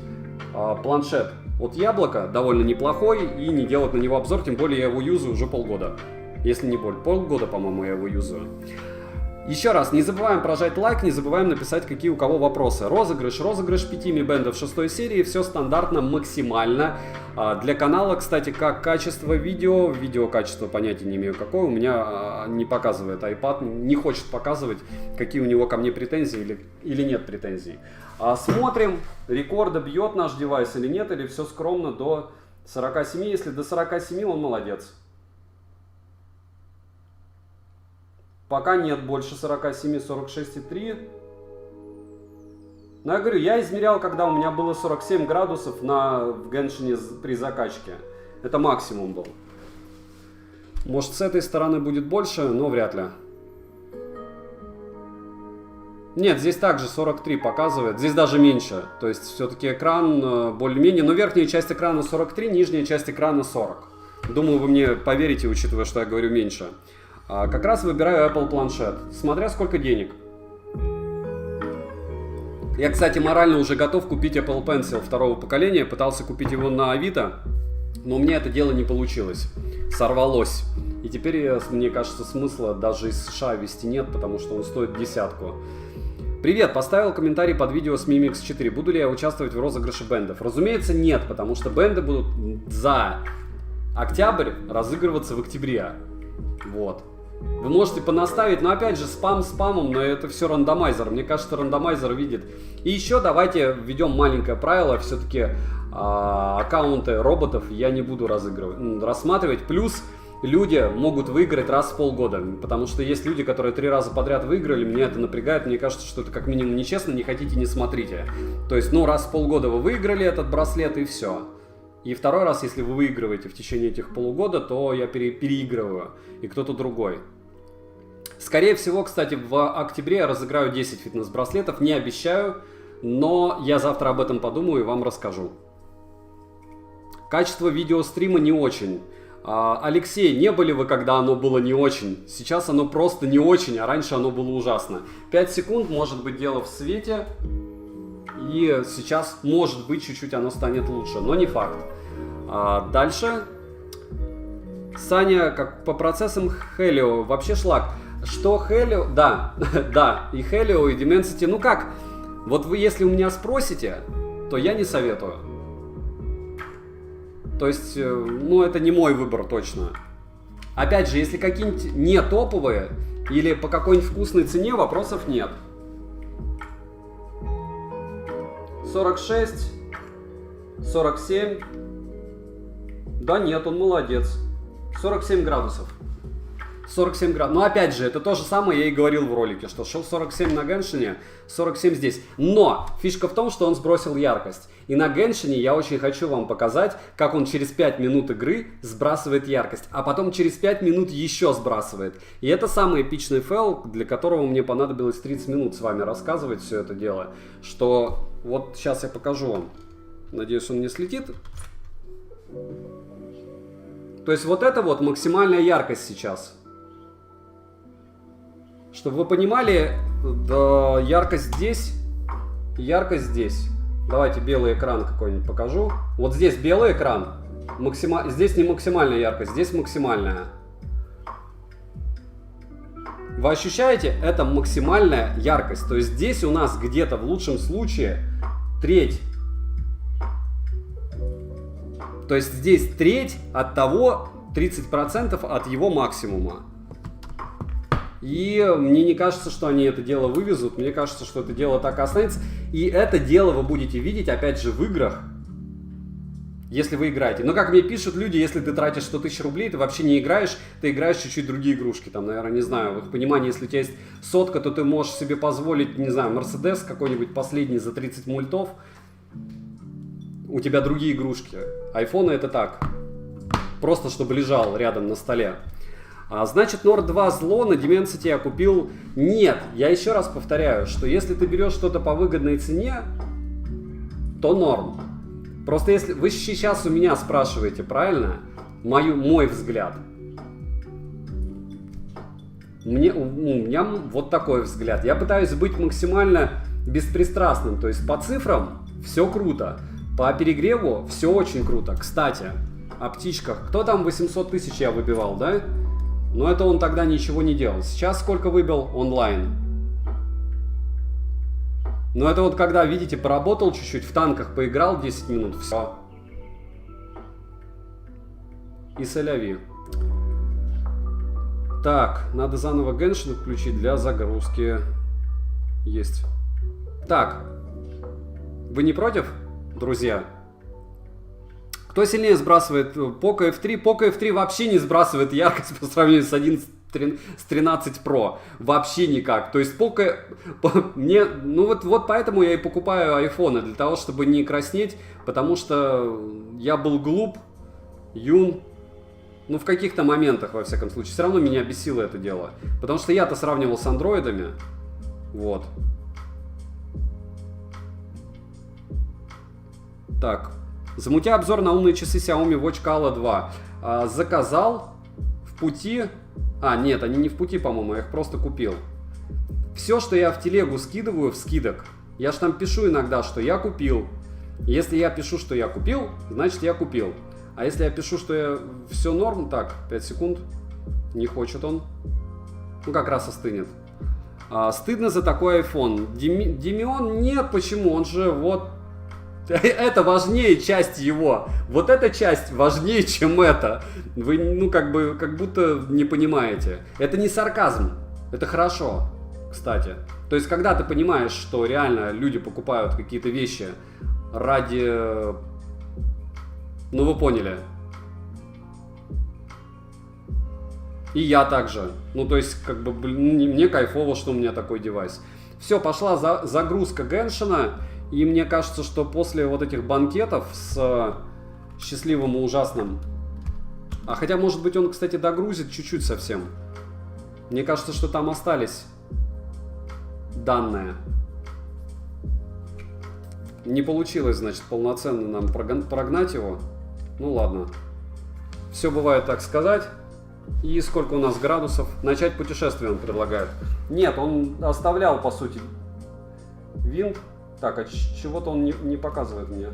планшет от яблока, довольно неплохой, и не делать на него обзор, тем более я его юзаю уже полгода. Если не более, полгода, по-моему, я его юзаю. Еще раз, не забываем прожать лайк, не забываем написать, какие у кого вопросы. Розыгрыш 5 Mi Band 6 серии, все стандартно, максимально. Для канала, кстати, как качество видео качество понятия не имею какое, у меня не показывает iPad, не хочет показывать, какие у него ко мне претензии или нет претензий. Смотрим, рекорды бьет наш девайс или нет, или все скромно до 47, если до 47, он молодец. Пока нет больше 47, 46,3. Но я говорю, я измерял, когда у меня было 47 градусов в Геншине при закачке. Это максимум был. Может, с этой стороны будет больше, но вряд ли. Нет, здесь также 43 показывает, здесь даже меньше. То есть все-таки экран более-менее, но верхняя часть экрана 43, нижняя часть экрана 40. Думаю, вы мне поверите, учитывая, что я говорю меньше. Как раз выбираю Apple планшет, смотря сколько денег. Я, кстати, морально уже готов купить Apple Pencil второго поколения. Пытался купить его на Авито, но у меня это дело не получилось. Сорвалось. И теперь, мне кажется, смысла даже из США везти нет, потому что он стоит десятку. Привет, поставил комментарий под видео с Mi Mix 4. Буду ли я участвовать в розыгрыше бендов? Разумеется, нет, потому что бенды будут за октябрь разыгрываться в октябре. Вот. Вы можете понаставить, но опять же спам спамом, но это все рандомайзер. Мне кажется, рандомайзер видит. И еще давайте введем маленькое правило. Все-таки аккаунты роботов я не буду рассматривать. Плюс люди могут выиграть раз в полгода. Потому что есть люди, которые 3 раза подряд выиграли. Меня это напрягает. Мне кажется, что это как минимум нечестно. Не хотите, не смотрите. То есть, ну, раз в полгода вы выиграли этот браслет и все. И второй раз, если вы выигрываете в течение этих полугода, то я переигрываю. И кто-то другой. Скорее всего, кстати, в октябре я разыграю 10 фитнес-браслетов. Не обещаю, но я завтра об этом подумаю и вам расскажу. Качество видеострима не очень. Алексей, не были вы, когда оно было не очень? Сейчас оно просто не очень, а раньше оно было ужасно. 5 секунд, может быть, дело в свете. И сейчас, может быть, чуть-чуть оно станет лучше, но не факт. Дальше. Саня, как по процессам Helio, вообще шлак. Что Helio? Да, да, и Helio, и Dimensity. Ну как, вот вы если у меня спросите, то я не советую. То есть, ну это не мой выбор точно. Опять же, если какие-нибудь не топовые или по какой-нибудь вкусной цене, вопросов нет. 46, 47. Да нет, он молодец. 47 градусов. 47 градусов. Но опять же, это то же самое я и говорил в ролике, что шел 47 на Геншине, 47 здесь. Но фишка в том, что он сбросил яркость. И на Геншине я очень хочу вам показать, как он через 5 минут игры сбрасывает яркость, а потом через 5 минут еще сбрасывает. И это самый эпичный фейл, для которого мне понадобилось 30 минут с вами рассказывать все это дело. Что вот сейчас я покажу вам. Надеюсь, он не слетит. То есть вот это вот максимальная яркость сейчас. Чтобы вы понимали, да, яркость здесь, яркость здесь. Давайте белый экран какой-нибудь покажу. Вот здесь белый экран, здесь не максимальная яркость, здесь максимальная. Вы ощущаете? Это максимальная яркость. То есть здесь у нас где-то в лучшем случае треть. То есть здесь треть от того, 30% от его максимума. И мне не кажется, что они это дело вывезут. Мне кажется, что это дело так и останется. И это дело вы будете видеть, опять же, в играх, если вы играете. Но как мне пишут люди, если ты тратишь 100 000 рублей, ты вообще не играешь, ты играешь чуть-чуть другие игрушки. Там, наверное, не знаю, в их понимании, если у тебя есть 100, то ты можешь себе позволить, не знаю, Мерседес какой-нибудь последний за 30 мультов. У тебя другие игрушки. Айфоны это так. Просто чтобы лежал рядом на столе. Значит, Nord 2 зло, на Dimensity я купил. Нет, я еще раз повторяю, что если ты берешь что-то по выгодной цене, то норм. Просто если вы сейчас у меня спрашиваете, правильно, мой взгляд. У меня вот такой взгляд. Я пытаюсь быть максимально беспристрастным. То есть по цифрам все круто. По перегреву все очень круто. Кстати, о птичках. Кто там 800 000 я выбивал, да? Но это он тогда ничего не делал. Сейчас сколько выбил? Онлайн. Но это вот когда, видите, поработал чуть-чуть, в танках поиграл 10 минут, все. И соляви. Так, надо заново Genshin включить для загрузки. Есть. Так. Вы не против, друзья? Кто сильнее сбрасывает? Poco F3? Poco F3 вообще не сбрасывает яркость по сравнению с 11 с 13 Pro. Вообще никак. То есть Poco... Мне, ну вот поэтому я и покупаю айфоны. Для того, чтобы не краснеть. Потому что я был глуп, юн. Ну, в каких-то моментах, во всяком случае. Все равно меня бесило это дело. Потому что я-то сравнивал с андроидами. Вот. Так. Замути обзор на умные часы Xiaomi Watch Kala 2. Заказал. В пути. Нет, они не в пути, по-моему. Я их просто купил. Все, что я в телегу скидываю, в скидок. Я же там пишу иногда, что я купил. Если я пишу, что я купил, значит я купил. А если я пишу, что я все норм, так, 5 секунд. Не хочет он. Ну, как раз остынет. Стыдно за такой iPhone. Демион? Нет, почему? Он же вот Это важнее часть его. Вот эта часть важнее, чем это. Вы, ну, как будто не понимаете. Это не сарказм. Это хорошо, кстати. То есть, когда ты понимаешь, что реально люди покупают какие-то вещи ради... Ну, вы поняли. И я также. Ну, то есть, как бы, мне кайфово, что у меня такой девайс. Все, пошла загрузка Геншина. И мне кажется, что после вот этих банкетов с счастливым и ужасным... А хотя, может быть, он, кстати, догрузит чуть-чуть совсем. Мне кажется, что там остались данные. Не получилось, значит, полноценно нам прогнать его. Ну ладно. Все бывает, так сказать. И сколько у нас градусов? Начать путешествие он предлагает. Нет, он оставлял, по сути, винт. Так, а чего-то он не показывает мне.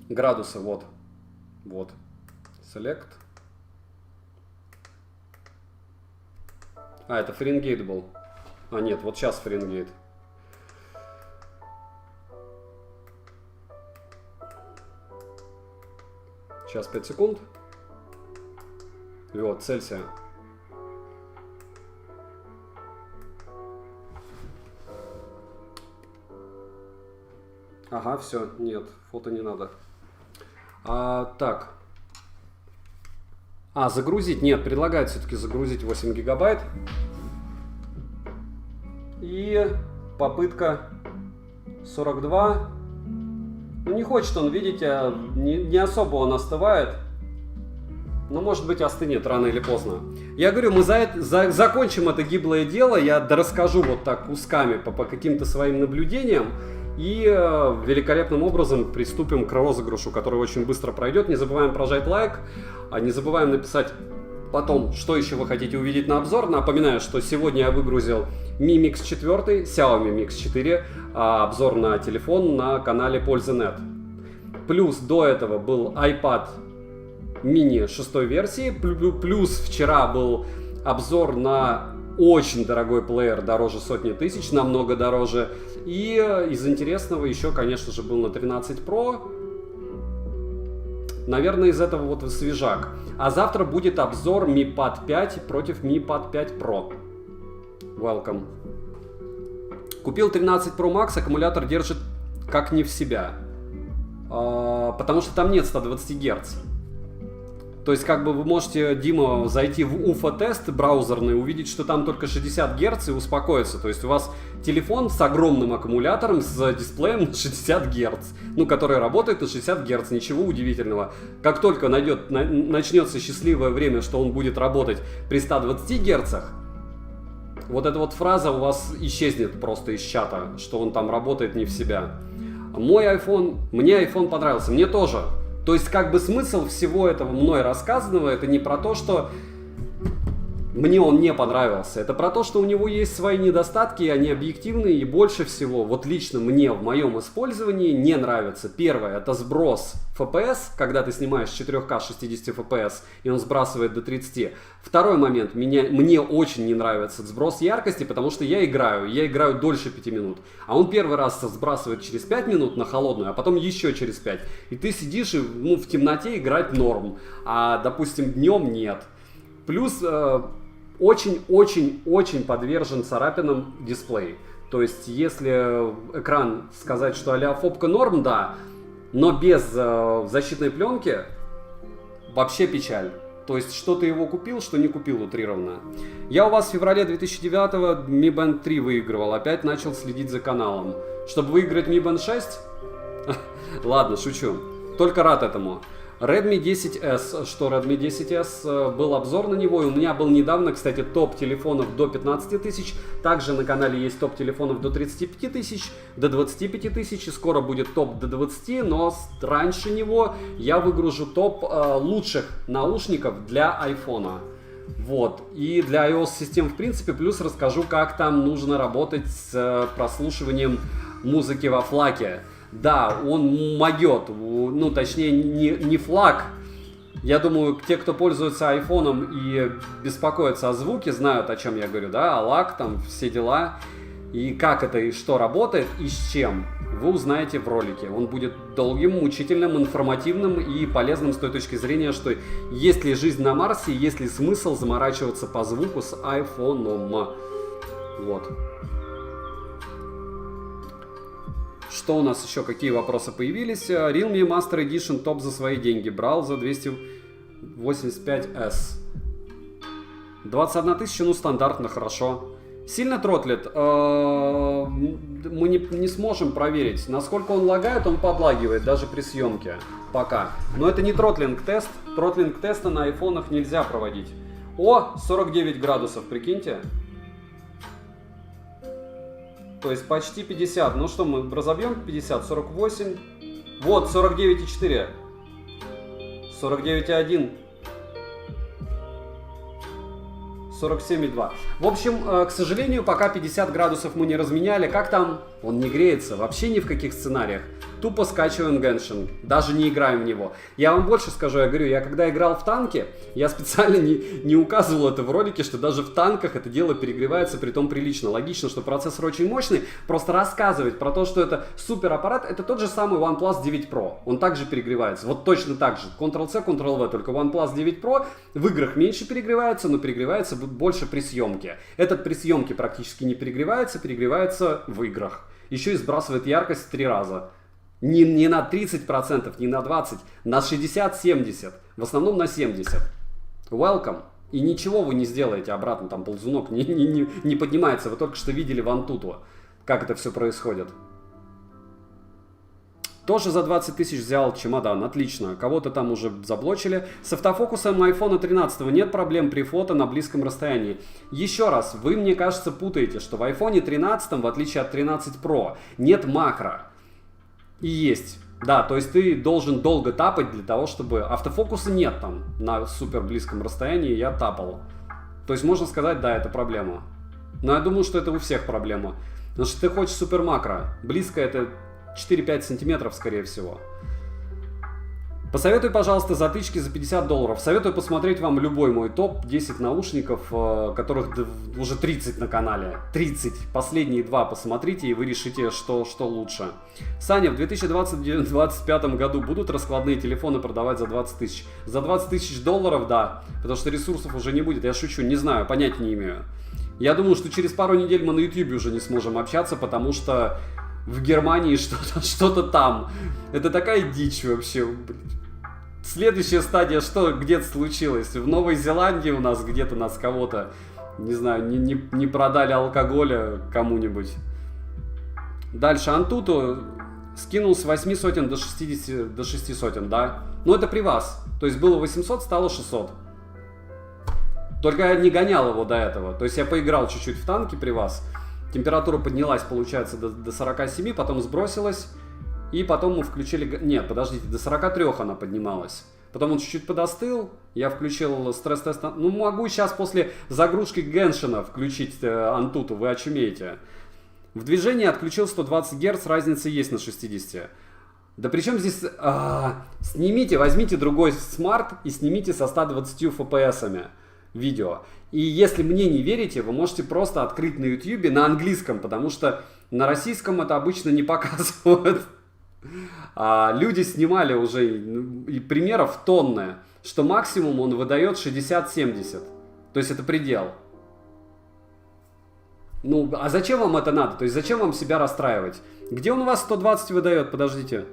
Градусы, вот. Вот. Select. А, это Фаренгейт был. А, нет, вот сейчас Фаренгейт. Сейчас 5 секунд. И вот, Цельсия. Ага, все, нет, фото не надо. Так. Загрузить, нет, предлагают все-таки загрузить 8 гигабайт. И попытка 42. Ну, не хочет он, видите, не особо он остывает. Но, может быть, остынет рано или поздно. Я говорю, мы закончим это гиблое дело. Я расскажу вот так кусками по каким-то своим наблюдениям. И великолепным образом приступим к розыгрышу, который очень быстро пройдет. Не забываем прожать лайк, не забываем написать потом, что еще вы хотите увидеть на обзор. Напоминаю, что сегодня я выгрузил Mi Mix 4, Xiaomi Mix 4, обзор на телефон на канале Польза.нет. Плюс до этого был iPad mini 6 версии, плюс вчера был обзор на очень дорогой плеер, дороже сотни тысяч, намного дороже. И из интересного еще, конечно же, был на 13 Pro. Наверное, из этого вот свежак. А завтра будет обзор Mi Pad 5 против Mi Pad 5 Pro. Welcome. Купил 13 Pro Max, аккумулятор держит как не в себя. Потому что там нет 120 Гц. То есть, как бы вы можете, Дима, зайти в UFO-тест браузерный, увидеть, что там только 60 Гц и успокоиться. То есть, у вас телефон с огромным аккумулятором, с дисплеем на 60 Гц, ну, который работает на 60 Гц, ничего удивительного. Как только начнется счастливое время, что он будет работать при 120 Гц, вот эта вот фраза у вас исчезнет просто из чата, что он там работает не в себя. Мне iPhone понравился, мне тоже. То есть, как бы смысл всего этого мной рассказанного, это не про то, что мне он не понравился. Это про то, что у него есть свои недостатки, и они объективные, и больше всего, вот лично мне в моем использовании не нравится. Первое, это сброс FPS, когда ты снимаешь 4К 60 FPS, и он сбрасывает до 30. Второй момент, мне очень не нравится сброс яркости, потому что я играю дольше 5 минут. А он первый раз сбрасывает через 5 минут на холодную, а потом еще через 5. И ты сидишь и в темноте играть норм, а, допустим, днем нет. Плюс очень-очень-очень подвержен царапинам дисплей. То есть, если экран сказать, что олеофобка норм, да, но без защитной пленки вообще печаль. То есть, что ты его купил, что не купил, утрированно. Я у вас в феврале 2009 Mi Band 3 выигрывал, опять начал следить за каналом. Чтобы выиграть Mi Band 6? Ладно, шучу. Только рад этому. Redmi 10S, что Redmi 10S, был обзор на него, и у меня был недавно, кстати, топ телефонов до 15 тысяч, также на канале есть топ телефонов до 35 тысяч, до 25 тысяч, и скоро будет топ до 20, но раньше него я выгружу топ лучших наушников для iPhone. Вот, и для iOS-систем в принципе, плюс расскажу, как там нужно работать с прослушиванием музыки во флаке. Да, он могет, ну точнее не флаг. Я думаю, те, кто пользуется айфоном и беспокоятся о звуке, знают, о чем я говорю, да, лак, там все дела. И как это и что работает, и с чем, вы узнаете в ролике. Он будет долгим, мучительным, информативным и полезным с той точки зрения, что есть ли жизнь на Марсе, есть ли смысл заморачиваться по звуку с айфоном. Вот. Что у нас еще? Какие вопросы появились? Realme Master Edition топ за свои деньги. Брал за 285S. 21 тысяча, ну стандартно, хорошо. Сильно тротлит? Мы не сможем проверить. Насколько он лагает, он подлагивает, даже при съемке. Пока. Но это не тротлинг-тест. Тротлинг-теста на айфонах нельзя проводить. О, 49 градусов, прикиньте. То есть почти 50. Ну что, мы разобьем 50? 48. Вот, 49,4. 49,1. 47,2. В общем, к сожалению, пока 50 градусов мы не разменяли. Как там? Он не греется. Вообще ни в каких сценариях. Тупо скачиваем Genshin. Даже не играем в него. Я вам больше скажу, я говорю, я когда играл в танки, я специально не указывал это в ролике, что даже в танках это дело перегревается, притом прилично. Логично, что процессор очень мощный. Просто рассказывать про то, что это супер аппарат, это тот же самый OnePlus 9 Pro. Он также перегревается. Вот точно так же. Ctrl-C, Ctrl-V. Только OnePlus 9 Pro в играх меньше перегревается, но перегревается больше при съемке. Этот при съемке практически не перегревается, перегревается в играх. Еще и сбрасывает яркость в 3 раза. Не на 30%, не на 20%, на 60-70%. В основном на 70%. Welcome. И ничего вы не сделаете обратно, там ползунок не поднимается. Вы только что видели в Antutu, как это все происходит. Тоже за 20 тысяч взял чемодан, отлично. Кого-то там уже заблочили. С автофокусом iPhone 13 нет проблем при фото на близком расстоянии. Еще раз, вы, мне кажется, путаете, что в iPhone 13, в отличие от 13 Pro, нет макро. И есть. Да, то есть ты должен долго тапать для того, чтобы... Автофокуса нет там на супер близком расстоянии, я тапал. То есть можно сказать, да, это проблема. Но я думаю, что это у всех проблема. Потому что ты хочешь супер макро. Близко это 4-5 сантиметров, скорее всего. Посоветуй, пожалуйста, затычки за $50. Советую посмотреть вам любой мой топ 10 наушников, которых уже 30 на канале. 30. Последние 2 посмотрите, и вы решите, что лучше. Саня, в 2025 году будут раскладные телефоны продавать за 20 тысяч? За 20 тысяч долларов, да. Потому что ресурсов уже не будет. Я шучу, не знаю, понятия не имею. Я думаю, что через пару недель мы на YouTube уже не сможем общаться, потому что в Германии что-то там. Это такая дичь вообще. Следующая стадия, что где-то случилось. В Новой Зеландии у нас где-то нас кого-то, не знаю, не продали алкоголя кому-нибудь. Дальше Antutu скинул с 8 сотен до 60, до 6 сотен, да? Но это при вас. То есть было 800, стало 600. Только я не гонял его до этого. То есть я поиграл чуть-чуть в танки при вас. Температура поднялась, получается, до 47, потом сбросилась. И потом мы включили... Нет, подождите, до 43 она поднималась. Потом он чуть-чуть подостыл, я включил стресс-тест. Ну, могу сейчас после загрузки Геншина включить Antutu, вы очумеете. В движении отключил 120 Гц, разница есть на 60. Да причем здесь... Снимите, возьмите другой смарт и снимите со 120 FPS видео. И если мне не верите, вы можете просто открыть на YouTube на английском, потому что на российском это обычно не показывают. Люди снимали уже и примеров тонны, что максимум он выдает 60-70. То есть это предел. Ну, а зачем вам это надо? То есть зачем вам себя расстраивать? Где он у вас 120 выдает? Подождите.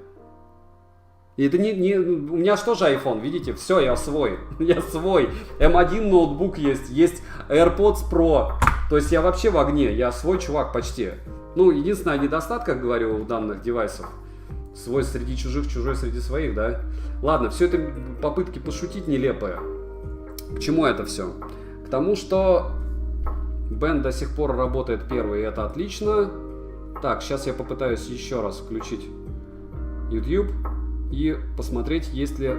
И это у меня же тоже iPhone, видите? Все, я свой. Я свой. M1 ноутбук есть AirPods Pro. То есть я вообще в огне. Я свой чувак почти. Ну, единственное недостаток, как говорю, у данных девайсов. Свой среди чужих, чужой среди своих, да? Ладно, все это попытки пошутить нелепые. К чему это все? К тому, что Бен до сих пор работает первый, и это отлично. Так, сейчас я попытаюсь еще раз включить YouTube и посмотреть, есть ли...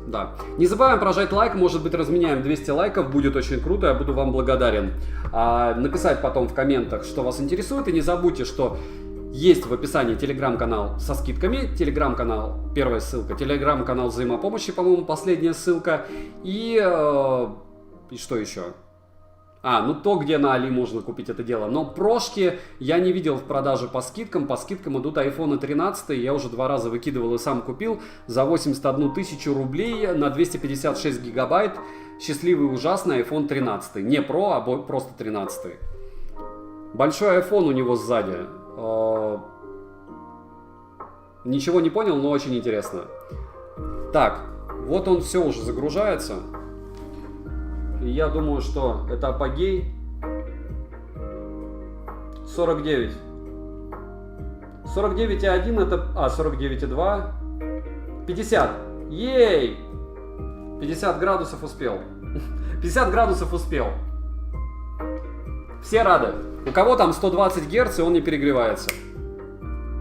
Да. Не забываем прожать лайк, может быть, разменяем 200 лайков, будет очень круто, я буду вам благодарен. Написать потом в комментах, что вас интересует, и не забудьте, что... Есть в описании телеграм-канал со скидками, телеграм-канал, первая ссылка, телеграм-канал взаимопомощи, по-моему, последняя ссылка. И что еще? Ну то, где на Али можно купить это дело. Но прошки я не видел в продаже по скидкам. По скидкам идут iPhone 13. Я уже 2 раза выкидывал и сам купил за 81 тысячу рублей на 256 гигабайт. Счастливый ужасный iPhone 13. Не Pro, а просто 13. Большой iPhone у него сзади. Ничего не понял, но очень интересно. Так, вот он все уже загружается. И я думаю, что это апогей. 49. 49,1 это... 49,2. 50. Ей! 50 градусов успел. 50 градусов успел. Все рады. У кого там 120 Гц, и он не перегревается.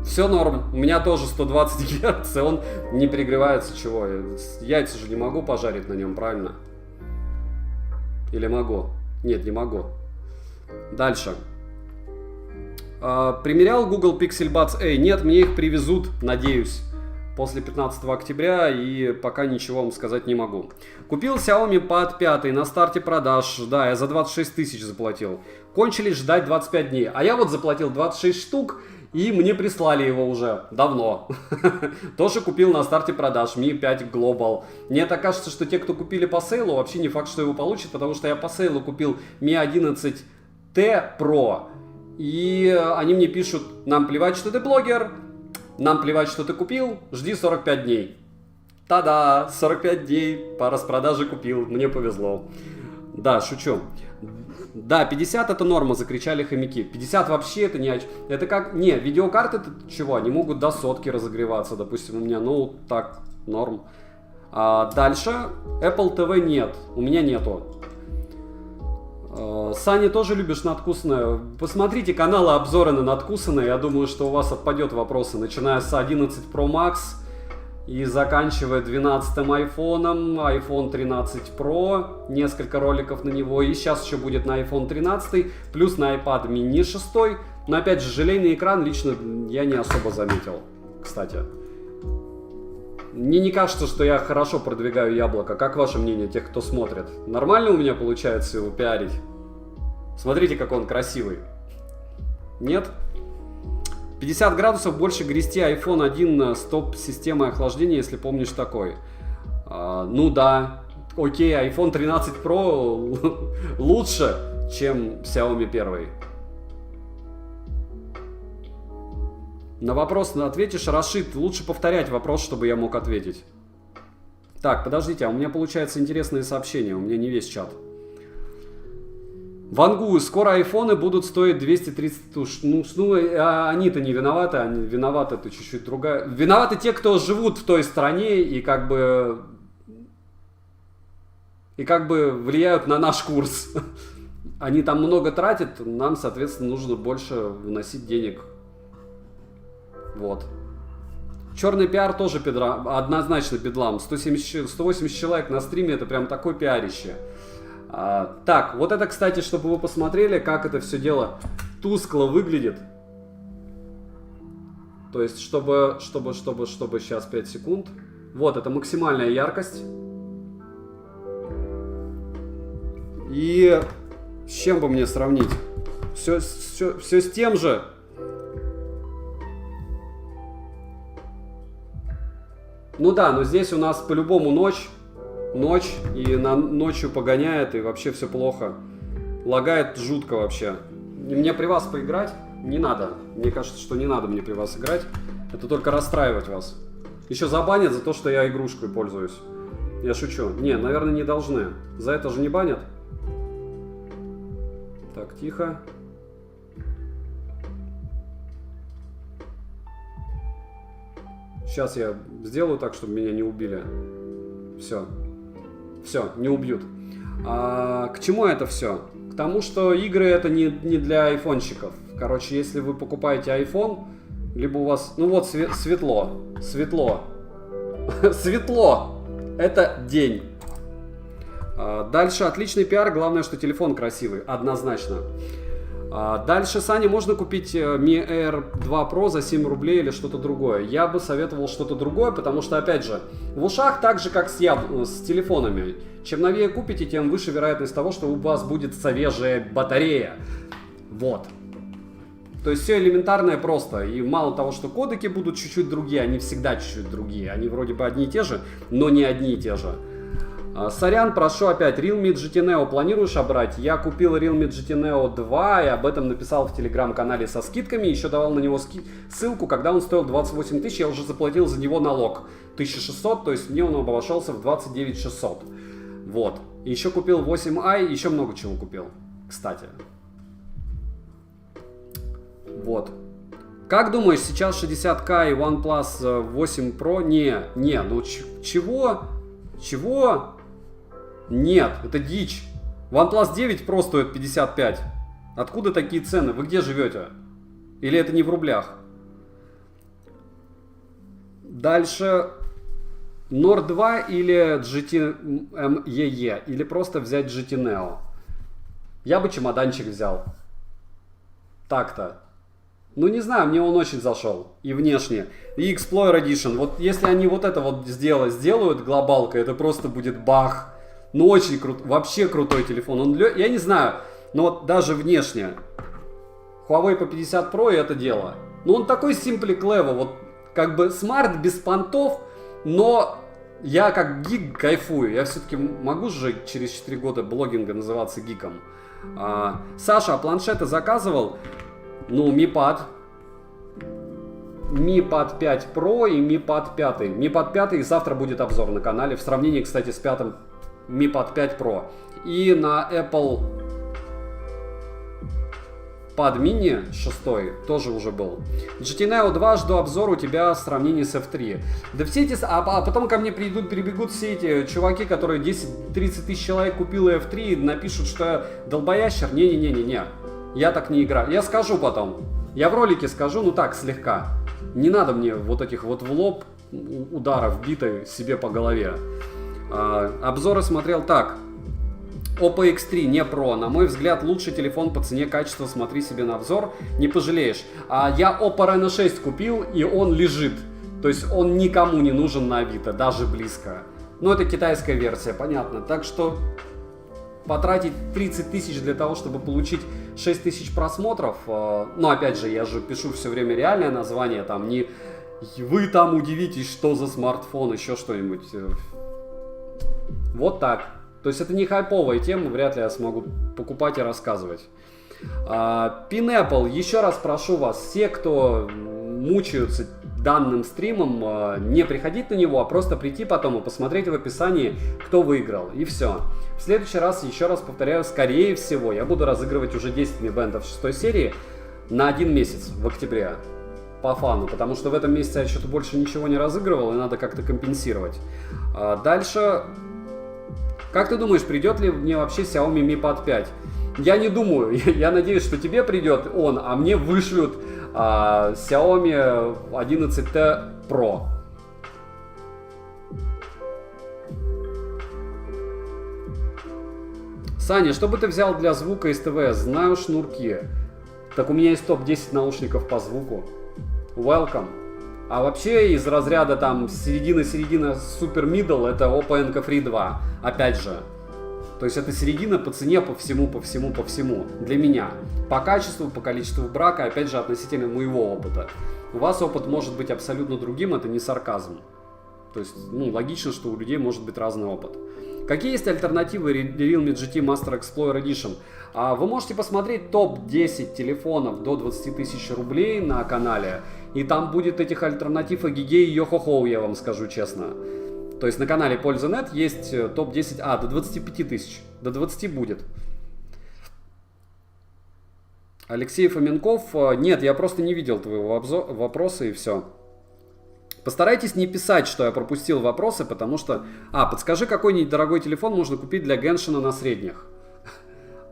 Все норм. У меня тоже 120 Гц, и он не перегревается. Чего? Яйца же не могу пожарить на нем, правильно? Или могу? Нет, не могу. Дальше. Примерял Google Pixel Buds A? Нет, мне их привезут, надеюсь, после 15 октября, и пока ничего вам сказать не могу. Купил Xiaomi Pad 5 на старте продаж. Да, я за 26 тысяч заплатил. Кончились ждать 25 дней. А я вот заплатил 26 штук, и мне прислали его уже давно. Тоже купил на старте продаж Mi 5 Global. Мне так кажется, что те, кто купили по сейлу, вообще не факт, что его получат, потому что я по сейлу купил Mi 11T Pro. И они мне пишут: нам плевать, что ты блогер, нам плевать, что ты купил, жди 45 дней. Та-да, 45 дней по распродаже купил, мне повезло. Да, шучу. Да, 50 это норма, закричали хомяки. 50 вообще это не... Это как... Не, видеокарты чего? Они могут до сотки разогреваться. Допустим, у меня ноут так, норм. Дальше. Apple TV нет. У меня нету. Саня, тоже любишь надкусанное? Посмотрите каналы обзоры на надкусанное. Я думаю, что у вас отпадет вопросы. Начиная с 11 Pro Max и заканчивая 12-м айфоном, iPhone 13 Pro, несколько роликов на него, и сейчас еще будет на iPhone 13, плюс на iPad mini 6, но опять же, желейный экран лично я не особо заметил, кстати. Мне не кажется, что я хорошо продвигаю яблоко. Как ваше мнение, тех, кто смотрит? Нормально у меня получается его пиарить? Смотрите, как он красивый. Нет? 50 градусов больше грести iPhone 1 с топ-системой охлаждения, если помнишь такой. Ну да, окей, iPhone 13 Pro лучше, чем Xiaomi 1. На вопрос ответишь, Рашид, лучше повторять вопрос, чтобы я мог ответить. Так, подождите, а у меня получается интересные сообщения, у меня не весь чат. Вангу, скоро айфоны будут стоить 230 туш. Ну, они-то не виноваты, они виноваты, это чуть-чуть другая. Виноваты те, кто живут в той стране и как бы влияют на наш курс. Они там много тратят, нам, соответственно, нужно больше вносить денег. Вот. Черный пиар тоже однозначно бедлам. 180 человек на стриме, это прям такое пиарище. Так, вот это, кстати, чтобы вы посмотрели, как это все дело тускло выглядит. То есть, чтобы сейчас 5 секунд. Вот, это максимальная яркость. И с чем бы мне сравнить? Все с тем же. Ну да, но здесь у нас по-любому ночь, и ночью погоняет, и вообще все плохо. Лагает жутко вообще. И мне при вас поиграть не надо. Мне кажется, что не надо мне при вас играть. Это только расстраивать вас. Еще забанят за то, что я игрушкой пользуюсь. Я шучу. Не, наверное, не должны. За это же не банят. Так, тихо. Сейчас я сделаю так, чтобы меня не убили. Все. Все, не убьют. К чему это все? К тому, что игры это не для айфонщиков. Короче, если вы покупаете iPhone, либо у вас... Ну вот, светло. Светло. Это день. Дальше отличный пиар. Главное, что телефон красивый. Однозначно. Дальше, Сане, можно купить Mi Air 2 Pro за 7 рублей или что-то другое. Я бы советовал что-то другое, потому что, опять же, в ушах так же, как с телефонами. Чем новее купите, тем выше вероятность того, что у вас будет свежая батарея. Вот. То есть все элементарное просто. И мало того, что кодеки будут чуть-чуть другие, они всегда чуть-чуть другие. Они вроде бы одни и те же, но не одни и те же. Сорян, прошу опять, Realme GT Neo планируешь обрать? Я купил Realme GT Neo 2 и об этом написал в телеграм-канале со скидками. Еще давал на него ссылку, когда он стоил 28 тысяч, я уже заплатил за него налог 1600, то есть мне он обошелся в 29 600. Вот. Еще купил 8i, еще много чего купил, кстати. Вот. Как думаешь, сейчас 60к и OnePlus 8 Pro? Не, ну чего? Чего? Нет, это дичь. OnePlus 9 Pro стоит 55. Откуда такие цены? Вы где живете? Или это не в рублях? Дальше. Nord 2 или GT ME, или просто взять GT Neo? Я бы чемоданчик взял. Так-то. Ну, не знаю, мне он очень зашел. И внешне. И Explorer Edition. Вот если они вот это вот сделают глобалкой, это просто будет бах. Ну, очень круто. Вообще крутой телефон. Я не знаю, но вот даже внешне. Huawei P50 Pro и это дело. Ну, он такой simply clever. Вот как бы смарт без понтов, но я как гик кайфую. Я все-таки могу же через 4 года блогинга называться гиком. Саша, а планшеты заказывал? Ну, Mi Pad 5 Pro и Mi Pad 5. Mi Pad 5 завтра будет обзор на канале. В сравнении, кстати, с пятым Mi Pad 5 Pro. И на Apple Pad Mini 6 тоже уже был. GT Neo 2 жду обзор у тебя в сравнении с F3. Да все эти... А потом ко мне прибегут все эти чуваки, которые 10-30 тысяч человек купил F3 и напишут, что я долбоящер. Не-не-не-не-не. Я так не играю. Я скажу потом. Я в ролике скажу, ну так, слегка. Не надо мне вот этих вот в лоб ударов битой себе по голове. Обзоры смотрел так. Oppo X3 не Pro. На мой взгляд, лучший телефон по цене качества. Смотри себе на обзор, не пожалеешь. Я Oppo Reno 6 купил, и он лежит. То есть он никому не нужен на Авито, даже близко. Но это китайская версия, понятно. Так что потратить 30 тысяч для того, чтобы получить 6 тысяч просмотров, ну опять же, я же пишу все время реальное название, там не вы там удивитесь, что за смартфон, еще что-нибудь. Вот так. То есть это не хайповая тема, вряд ли я смогу покупать и рассказывать. Pineapple, еще раз прошу вас, все, кто мучаются данным стримом, не приходить на него, а просто прийти потом и посмотреть в описании, кто выиграл, и все. В следующий раз, еще раз повторяю, скорее всего, я буду разыгрывать уже 10 мибэндов 6 серии на 1 месяц в октябре. По фану, потому что в этом месяце я что-то больше ничего не разыгрывал, и надо как-то компенсировать. Дальше, как ты думаешь, придет ли мне вообще Xiaomi Mi Pad 5? Я не думаю, я надеюсь, что тебе придет он, а мне вышлют Xiaomi 11T Pro. Саня, что бы ты взял для звука из ТВ? Знаю шнурки. Так у меня есть топ-10 наушников по звуку. Welcome. А вообще из разряда там середина супер middle это Oppo Enco Free 2. Опять же. То есть это середина по цене, по всему. Для меня. По качеству, по количеству брака, опять же относительно моего опыта. У вас опыт может быть абсолютно другим, это не сарказм. То есть, ну, логично, что у людей может быть разный опыт. Какие есть альтернативы Realme GT Master Explorer Edition? Вы можете посмотреть топ-10 телефонов до 20 тысяч рублей на канале. И там будет этих альтернатив Agigei и Yoho, я вам скажу честно. То есть на канале Польза.нет есть топ-10, до 25 тысяч. До 20 будет. Алексей Фоменков. Нет, я просто не видел твоего вопроса и все. Постарайтесь не писать, что я пропустил вопросы, потому что... подскажи, какой недорогой телефон можно купить для Геншина на средних?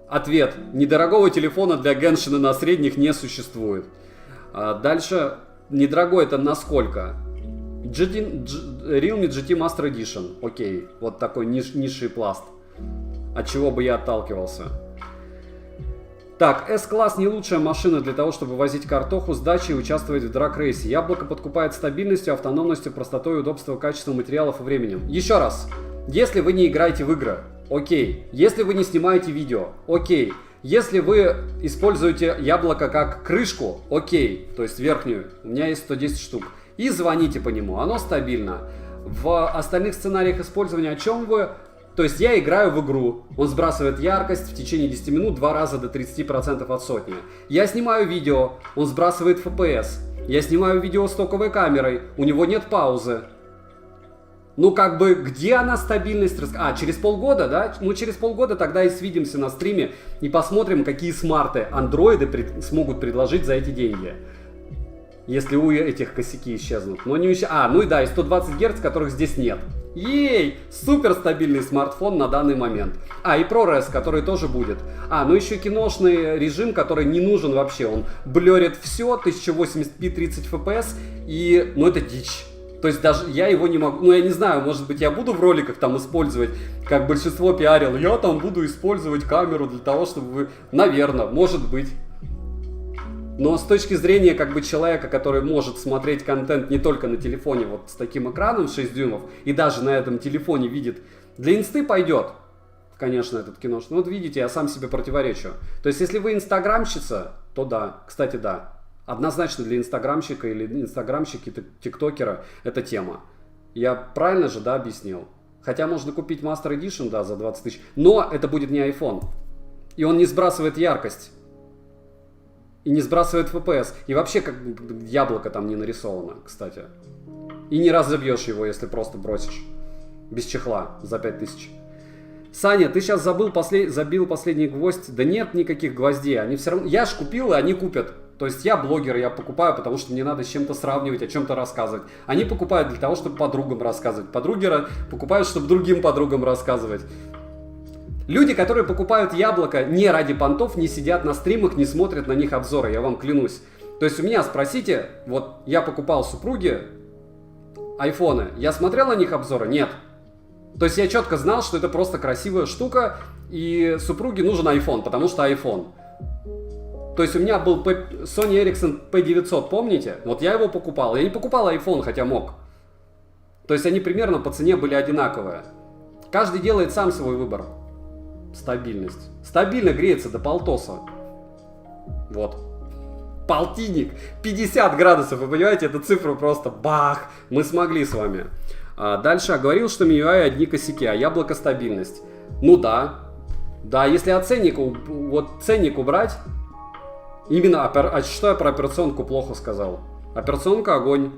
Ответ. Недорогого телефона для Геншина на средних не существует. Дальше. Недорогой это насколько? Realme GT Master Edition. Окей. Вот такой низший пласт. От чего бы я отталкивался. Так, S-класс не лучшая машина для того, чтобы возить картоху с дачи и участвовать в драг-рейсе. Яблоко подкупает стабильностью, автономностью, простотой, удобством, качеством материалов и временем. Еще раз. Если вы не играете в игры, окей. Если вы не снимаете видео, окей. Если вы используете яблоко как крышку, окей. То есть верхнюю. У меня есть 110 штук. И звоните по нему. Оно стабильно. В остальных сценариях использования о чем вы... То есть я играю в игру, он сбрасывает яркость в течение 10 минут 2 раза до 30% от сотни. Я снимаю видео, он сбрасывает FPS. Я снимаю видео стоковой камерой, у него нет паузы. Ну как бы, где она стабильность? Через полгода, да? Ну через полгода тогда и свидимся на стриме и посмотрим, какие смарты андроиды смогут предложить за эти деньги. Если у этих косяки исчезнут. Но не еще... ну и да, и 120 Гц, которых здесь нет. Ей! Супер стабильный смартфон на данный момент. И ProRes, который тоже будет. Ну еще киношный режим, который не нужен вообще. Он блерит все, 1080p 30 FPS. И, это дичь. То есть даже я его не могу, я не знаю, может быть я буду в роликах там использовать, как большинство пиарил, я там буду использовать камеру для того, чтобы вы, наверное, может быть. Но с точки зрения человека, который может смотреть контент не только на телефоне, вот с таким экраном 6 дюймов, и даже на этом телефоне видит, для инсты пойдет, конечно, этот киношный. Вот видите, я сам себе противоречу. То есть, если вы инстаграмщица, то да, кстати, да. Однозначно для инстаграмщика или инстаграмщики, тиктокера это тема. Я правильно же, да, объяснил? Хотя можно купить Master Edition, да, за 20 тысяч, но это будет не iPhone. И он не сбрасывает яркость. И не сбрасывает FPS. И вообще, как яблоко там не нарисовано, кстати. И не разобьешь его, если просто бросишь. Без чехла за 5000. Саня, ты сейчас забил последний гвоздь. Да нет никаких гвоздей. Они все равно... Я ж купил, и они купят. То есть я блогер, я покупаю, потому что мне надо с чем-то сравнивать, о чем-то рассказывать. Они покупают для того, чтобы подругам рассказывать. Подруги покупают, чтобы другим подругам рассказывать. Люди, которые покупают яблоко не ради понтов, не сидят на стримах, не смотрят на них обзоры, я вам клянусь. То есть у меня спросите, вот я покупал супруге айфоны, я смотрел на них обзоры? Нет. То есть я четко знал, что это просто красивая штука, и супруге нужен iPhone, потому что iPhone. То есть у меня был Sony Ericsson P900, помните? Вот я его покупал. Я не покупал iPhone, хотя мог. То есть они примерно по цене были одинаковые. Каждый делает сам свой выбор. Стабильность. Стабильно греется до полтоса. Вот. Полтинник. 50 градусов. Вы понимаете, эта цифра просто бах. Мы смогли с вами. Дальше говорил, что MIUI одни косяки, а яблоко стабильность. Ну да. Да, если от ценника, ценник убрать. Именно, что я про операционку плохо сказал? Операционка огонь.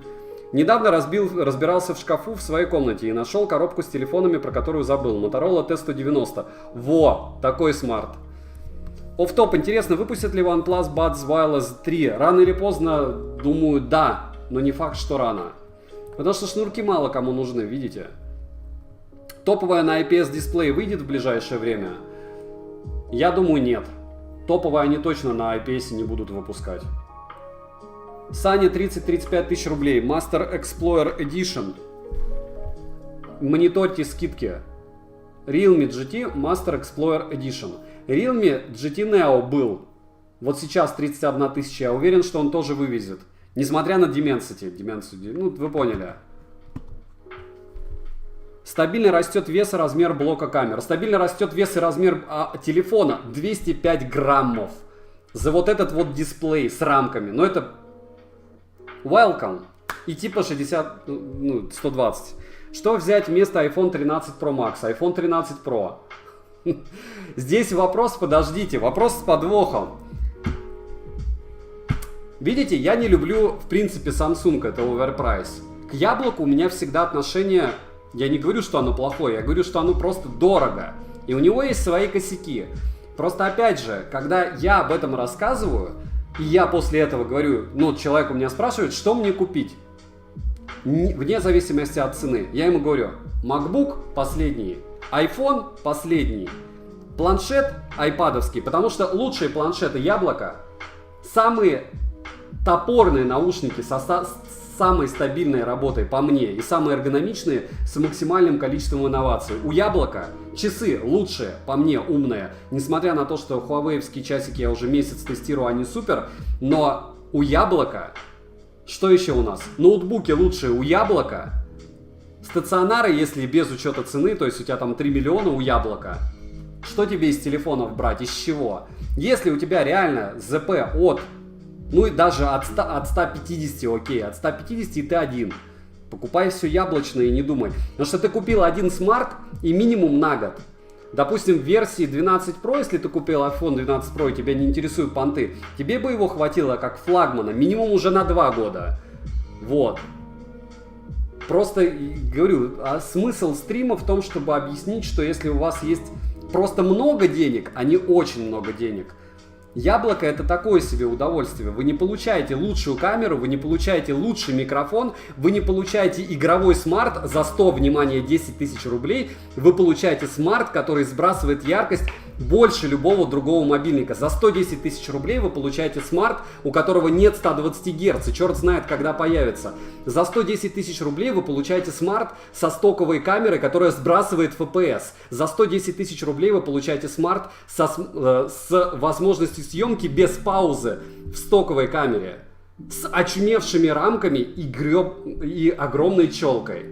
Недавно разбирался в шкафу в своей комнате и нашел коробку с телефонами, про которую забыл. Motorola T190. Во, такой смарт. Офф-топ, интересно, выпустят ли OnePlus Buds Wireless 3? Рано или поздно, думаю, да, но не факт, что рано. Потому что шнурки мало кому нужны, видите? Топовая на IPS дисплей выйдет в ближайшее время? Я думаю, нет. Топовые они точно на IPS не будут выпускать. Саня, 30-35 тысяч рублей. Master Explorer Edition. Мониторьте скидки. Realme GT Master Explorer Edition. Realme GT Neo был. Вот сейчас 31 тысяча. Я уверен, что он тоже вывезет. Несмотря на Dimensity. Вы поняли. Стабильно растет вес и размер блока камер. Стабильно растет вес и размер телефона. 205 граммов. За вот этот вот дисплей с рамками. Но это... Welcome. И типа 120. Что взять вместо iPhone 13 Pro Max? iPhone 13 Pro. Здесь вопрос, подождите, вопрос с подвохом. Видите, я не люблю, в принципе, Samsung, это overprice. К яблоку у меня всегда отношение... Я не говорю, что оно плохое, я говорю, что оно просто дорого. И у него есть свои косяки. Просто опять же, когда я об этом рассказываю, и я после этого говорю, человек у меня спрашивает, что мне купить, вне зависимости от цены, я ему говорю, MacBook последний, iPhone последний, планшет айпадовский, потому что лучшие планшеты яблоко, самые топорные наушники с самой стабильной работой по мне и самые эргономичные с максимальным количеством инноваций. У Яблока часы лучшие, по мне, умные. Несмотря на то, что хуавеевские часики я уже месяц тестирую, они супер. Но у Яблока... Что еще у нас? Ноутбуки лучшие у Яблока. Стационары, если без учета цены, то есть у тебя там 3 миллиона у Яблока. Что тебе из телефонов брать? Из чего? Если у тебя реально ЗП от... Ну и даже от 150, окей, от 150 и ты один. Покупай все яблочное и не думай. Потому что ты купил один смарт и минимум на год. Допустим, в версии 12 Pro, если ты купил iPhone 12 Pro и тебя не интересуют понты, тебе бы его хватило как флагмана минимум уже на 2 года. Вот. Просто говорю, а смысл стрима в том, чтобы объяснить, что если у вас есть просто много денег, а не очень много денег, Яблоко это такое себе удовольствие. Вы не получаете лучшую камеру, вы не получаете лучший микрофон, вы не получаете игровой смарт за 100, внимание, 10 тысяч рублей. Вы получаете смарт, который сбрасывает яркость больше любого другого мобильника. За 110 тысяч рублей вы получаете смарт, у которого нет 120 Гц, и черт знает, когда появится. За 110 тысяч рублей вы получаете смарт со стоковой камерой, которая сбрасывает FPS. За 110 тысяч рублей вы получаете смарт с возможностью съемки без паузы в стоковой камере, с очумевшими рамками и огромной челкой.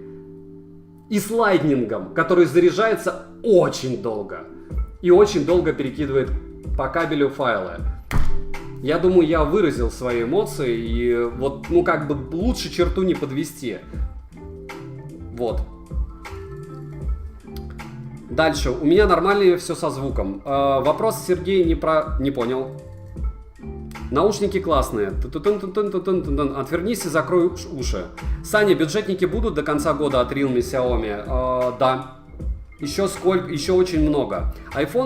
И с лайтнингом, который заряжается очень долго. И очень долго перекидывает по кабелю файлы. Я думаю, я выразил свои эмоции, и вот, ну как бы лучше черту не подвести. Вот. Дальше. У меня нормально все со звуком. Вопрос Сергей не понял. Наушники классные. Отвернись и закрой уши. Саня, бюджетники будут до конца года от Realme, Xiaomi? Да. Еще очень много.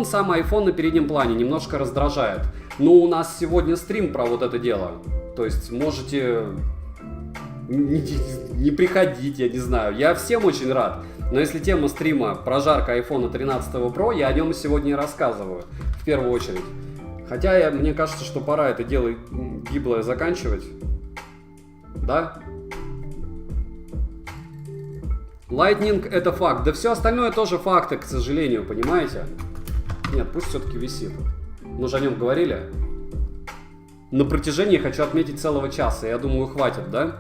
Сам iPhone на переднем плане немножко раздражает. Но у нас сегодня стрим про вот это дело. То есть можете не приходить, я не знаю. Я всем очень рад. Но если тема стрима прожарка iPhone 13 Pro, я о нем сегодня и рассказываю. В первую очередь. Хотя мне кажется, что пора это дело гиблое заканчивать. Да? Lightning это факт. Да все остальное тоже факты, к сожалению, понимаете? Нет, пусть все-таки висит. Мы же о нем говорили. На протяжении, хочу отметить, целого часа. Я думаю, хватит, да?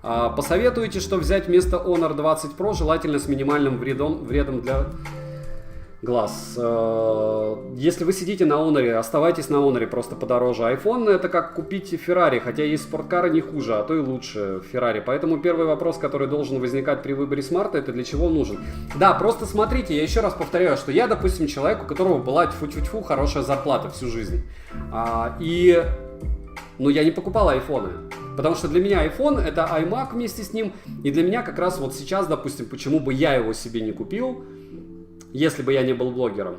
Посоветуете, что взять вместо Honor 20 Pro, желательно с минимальным вредом для глаз. Если вы сидите на Honor, оставайтесь на Honor, просто подороже. iPhone это как купить Ferrari, хотя есть спорткары не хуже, а то и лучше Ferrari. Поэтому первый вопрос, который должен возникать при выборе смарта, это для чего он нужен. Да, просто смотрите, я еще раз повторяю, что я, допустим, человек, у которого была тьфу-тьфу-тьфу хорошая зарплата всю жизнь. Но я не покупал айфоны. Потому что для меня iPhone это iMac вместе с ним. И для меня как раз вот сейчас, допустим, почему бы я его себе не купил, если бы я не был блогером,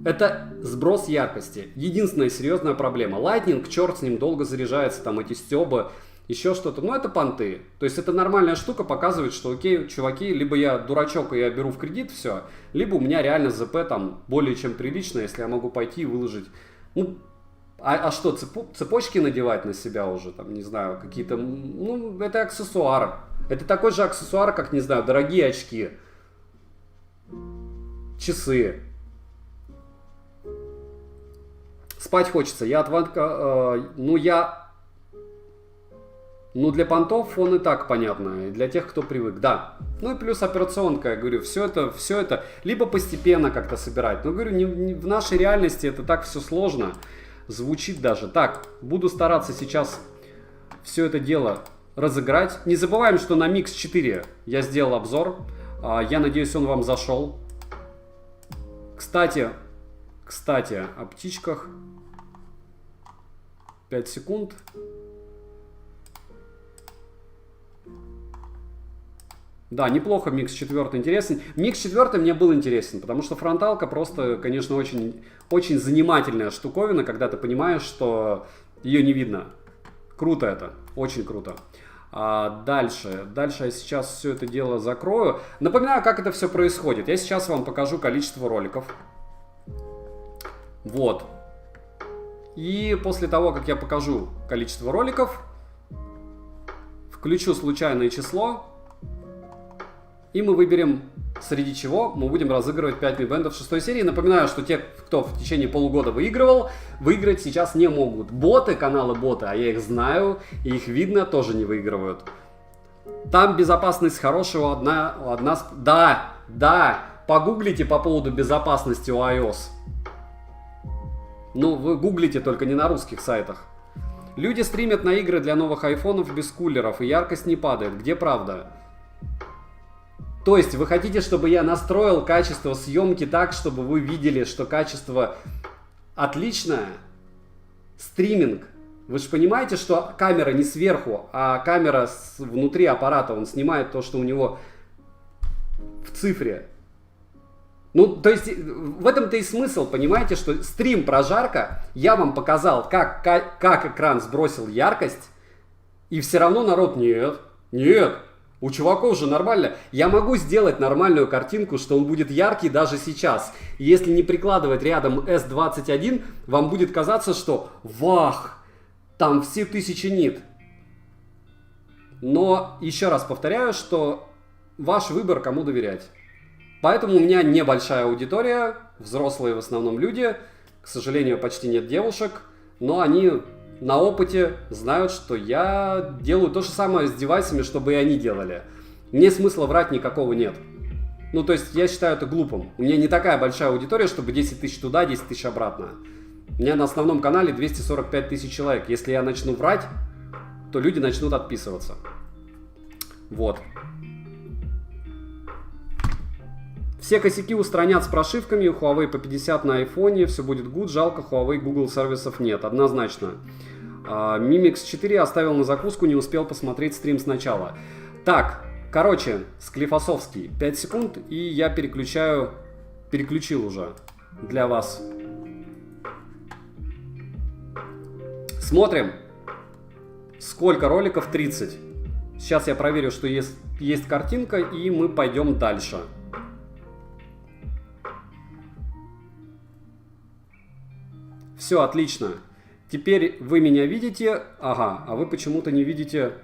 это сброс яркости. Единственная серьезная проблема. Lightning, черт с ним, долго заряжается, там эти стёбы, еще что-то. Но это понты. То есть это нормальная штука, показывает, что окей, чуваки, либо я дурачок и я беру в кредит все, либо у меня реально ЗП там более чем прилично, если я могу пойти и выложить. Ну, а что, цепочки надевать на себя уже, там, не знаю, какие-то, ну, это аксессуар. Это такой же аксессуар, как, не знаю, дорогие очки, часы. Спать хочется. Для понтов фон и так понятно, и для тех, кто привык, да. Ну и плюс операционка, я говорю, все это, либо постепенно как-то собирать. Но, говорю, в нашей реальности это так все сложно. Звучит даже. Так, буду стараться сейчас все это дело разыграть. Не забываем, что на Mix 4 я сделал обзор. Я надеюсь, он вам зашел. Кстати, о птичках. 5 секунд. Да, неплохо Mix 4 интересен. Mix 4 мне был интересен, потому что фронталка просто, конечно, очень, очень занимательная штуковина, когда ты понимаешь, что ее не видно. Круто это, очень круто. Дальше я сейчас все это дело закрою. Напоминаю, как это все происходит. Я сейчас вам покажу количество роликов. Вот. И после того, как я покажу количество роликов, включу случайное число. И мы выберем, среди чего мы будем разыгрывать 5 мибэндов 6 серии. Напоминаю, что те, кто в течение полугода выигрывал, выиграть сейчас не могут. Боты, каналы боты, а я их знаю, и их видно, тоже не выигрывают. Там безопасность хорошего Да, погуглите по поводу безопасности у iOS. Ну, вы гуглите только не на русских сайтах. Люди стримят на игры для новых айфонов без кулеров, и яркость не падает. Где правда? То есть вы хотите, чтобы я настроил качество съемки так, чтобы вы видели, что качество отличное? Стриминг. Вы же понимаете, что камера не сверху, а камера внутри аппарата. Он снимает то, что у него в цифре. Ну, то есть в этом-то и смысл, понимаете, что стрим прожарка, я вам показал, как экран сбросил яркость, и все равно народ нет. У чуваков же нормально. Я могу сделать нормальную картинку, что он будет яркий даже сейчас. И если не прикладывать рядом S21, вам будет казаться, что вах, там все 1000 нит. Но еще раз повторяю, что ваш выбор, кому доверять. Поэтому у меня небольшая аудитория, взрослые в основном люди. К сожалению, почти нет девушек, но они на опыте знают, что я делаю то же самое с девайсами, чтобы и они делали. Мне смысла врать никакого нет. Ну, то есть я считаю это глупым. У меня не такая большая аудитория, чтобы 10 тысяч туда, 10 тысяч обратно. У меня на основном канале 245 тысяч человек. Если я начну врать, то люди начнут отписываться. Вот. Все косяки устранят с прошивками, у Huawei по 50 на айфоне, все будет good, жалко, Huawei Google сервисов нет, однозначно. Mimix 4 оставил на закуску, не успел посмотреть стрим сначала. Так, короче, Склифосовский, 5 секунд, и я переключил уже для вас. Смотрим, сколько роликов, 30. Сейчас я проверю, что есть картинка, и мы пойдем дальше. Все, отлично. Теперь вы меня видите. Ага, а вы почему-то не видите.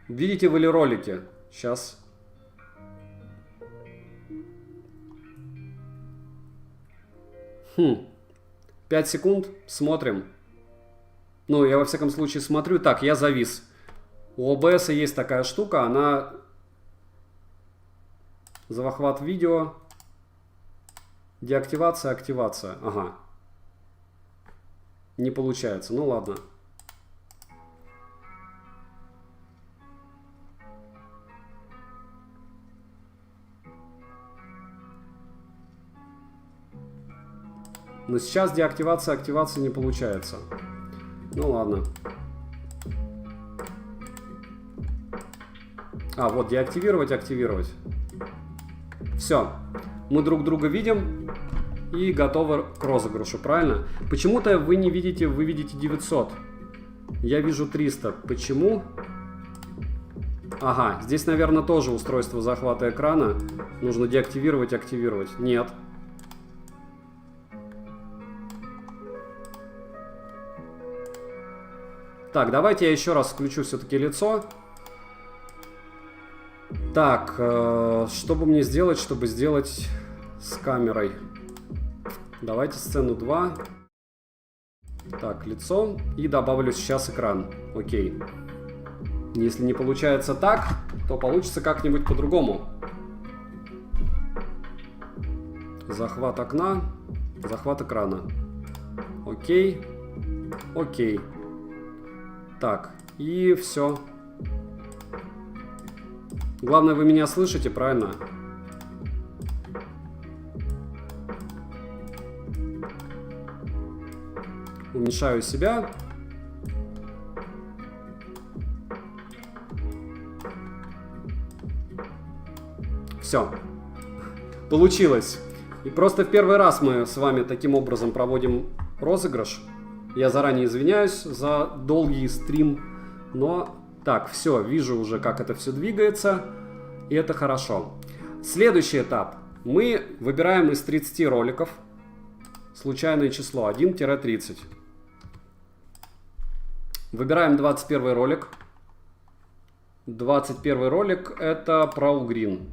Видите вы ли ролики? Сейчас. Хм. 5 секунд. Смотрим. Ну, я во всяком случае смотрю. Так, я завис. У OBS есть такая штука. Она... Захват видео. Деактивация, активация. Ага. Не получается. Ну ладно. Но сейчас деактивация, активация не получается. Ну ладно. А, вот деактивировать, активировать. Все. Мы друг друга видим и готовы к розыгрышу, правильно? Почему-то вы не видите, вы видите 900. Я вижу 300. Почему? Ага, здесь, наверное, тоже устройство захвата экрана. Нужно деактивировать, активировать. Нет. Так, давайте я еще раз включу все-таки лицо. Так, что бы мне сделать, чтобы сделать с камерой? Давайте сцену 2. Так, лицо. И добавлю сейчас экран. Окей. Если не получается так, то получится как-нибудь по-другому. Захват окна. Захват экрана. Окей. Окей. Так, и все. Главное, вы меня слышите, правильно? Уменьшаю себя. Все. Получилось. И просто в первый раз мы с вами таким образом проводим розыгрыш. Я заранее извиняюсь за долгий стрим, но так, все, вижу уже, как это все двигается, и это хорошо. Следующий этап. Мы выбираем из 30 роликов случайное число 1-30. Выбираем 21 ролик. 21 ролик это про Угрин.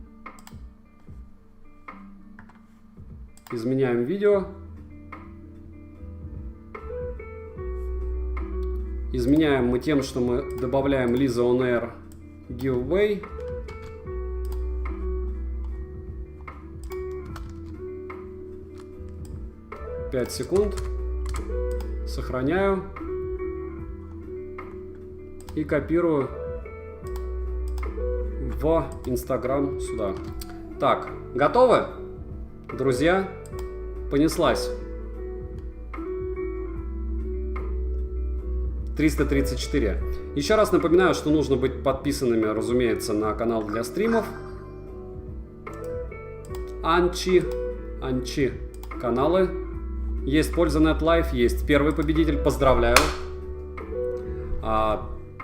Изменяем видео. Изменяем мы тем, что мы добавляем Лиза On Air Giveaway. Пять секунд. Сохраняю. И копирую в Instagram сюда. Так, готовы? Друзья, понеслась. 334. Еще раз напоминаю, что нужно быть подписанными, разумеется, на канал для стримов. Анчи каналы. Есть Польза.нет Live, есть первый победитель, поздравляю.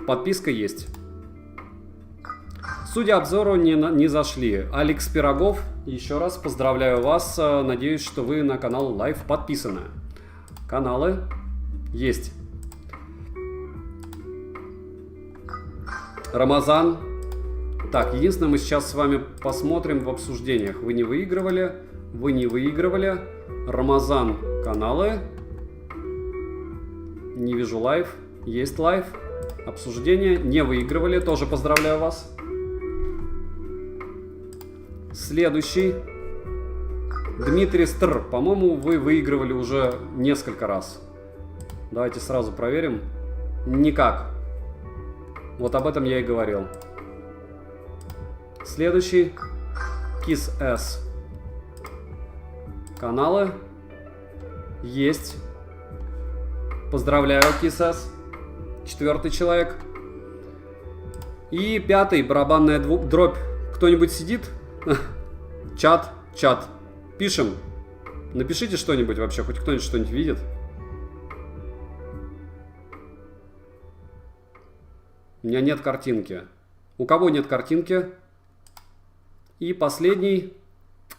Подписка есть. Судя обзору, не зашли. Алекс Пирогов, еще раз поздравляю вас. Надеюсь, что вы на канал Live подписаны. Каналы есть. Рамазан. Так, единственное, мы сейчас с вами посмотрим в обсуждениях. Вы не выигрывали. Вы не выигрывали. Рамазан, каналы. Не вижу лайв. Есть лайв. Обсуждение. Не выигрывали. Тоже поздравляю вас. Следующий. Дмитрий Стр. По-моему, вы выигрывали уже несколько раз. Давайте сразу проверим. Никак. Вот об этом я и говорил. Следующий. Kiss S. Каналы. Есть. Поздравляю, Kiss S. Четвертый человек. И пятый. Барабанная дробь. Кто-нибудь сидит? Чат. Пишем. Напишите что-нибудь вообще. Хоть кто-нибудь что-нибудь видит. У меня нет картинки. У кого нет картинки? И последний.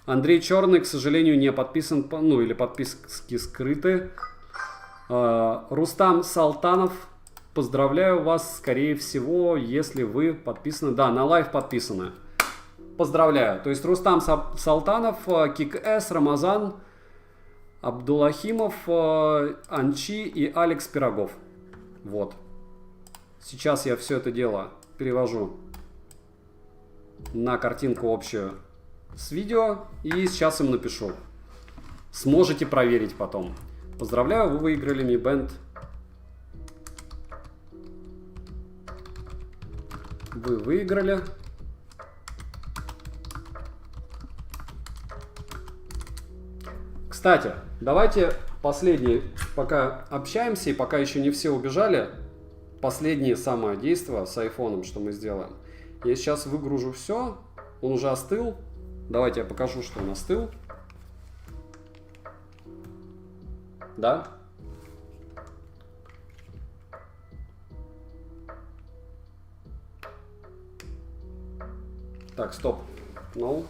Андрей Черный, к сожалению, не подписан. Ну, или подписки скрыты. Рустам Салтанов. Поздравляю вас, скорее всего, если вы подписаны. Да, на лайв подписаны. Поздравляю. То есть Рустам Салтанов, Кик-С, Рамазан, Абдулахимов, Анчи и Алекс Пирогов. Вот. Сейчас я все это дело перевожу на картинку общую с видео и сейчас им напишу. Сможете проверить потом. Поздравляю, вы выиграли Mi Band. Вы выиграли. Кстати, давайте последний, пока общаемся и пока еще не все убежали, последнее самое действие с айфоном, что мы сделаем. Я сейчас выгружу все, он уже остыл. Давайте я покажу, что он остыл. Да? Так, стоп. Ну,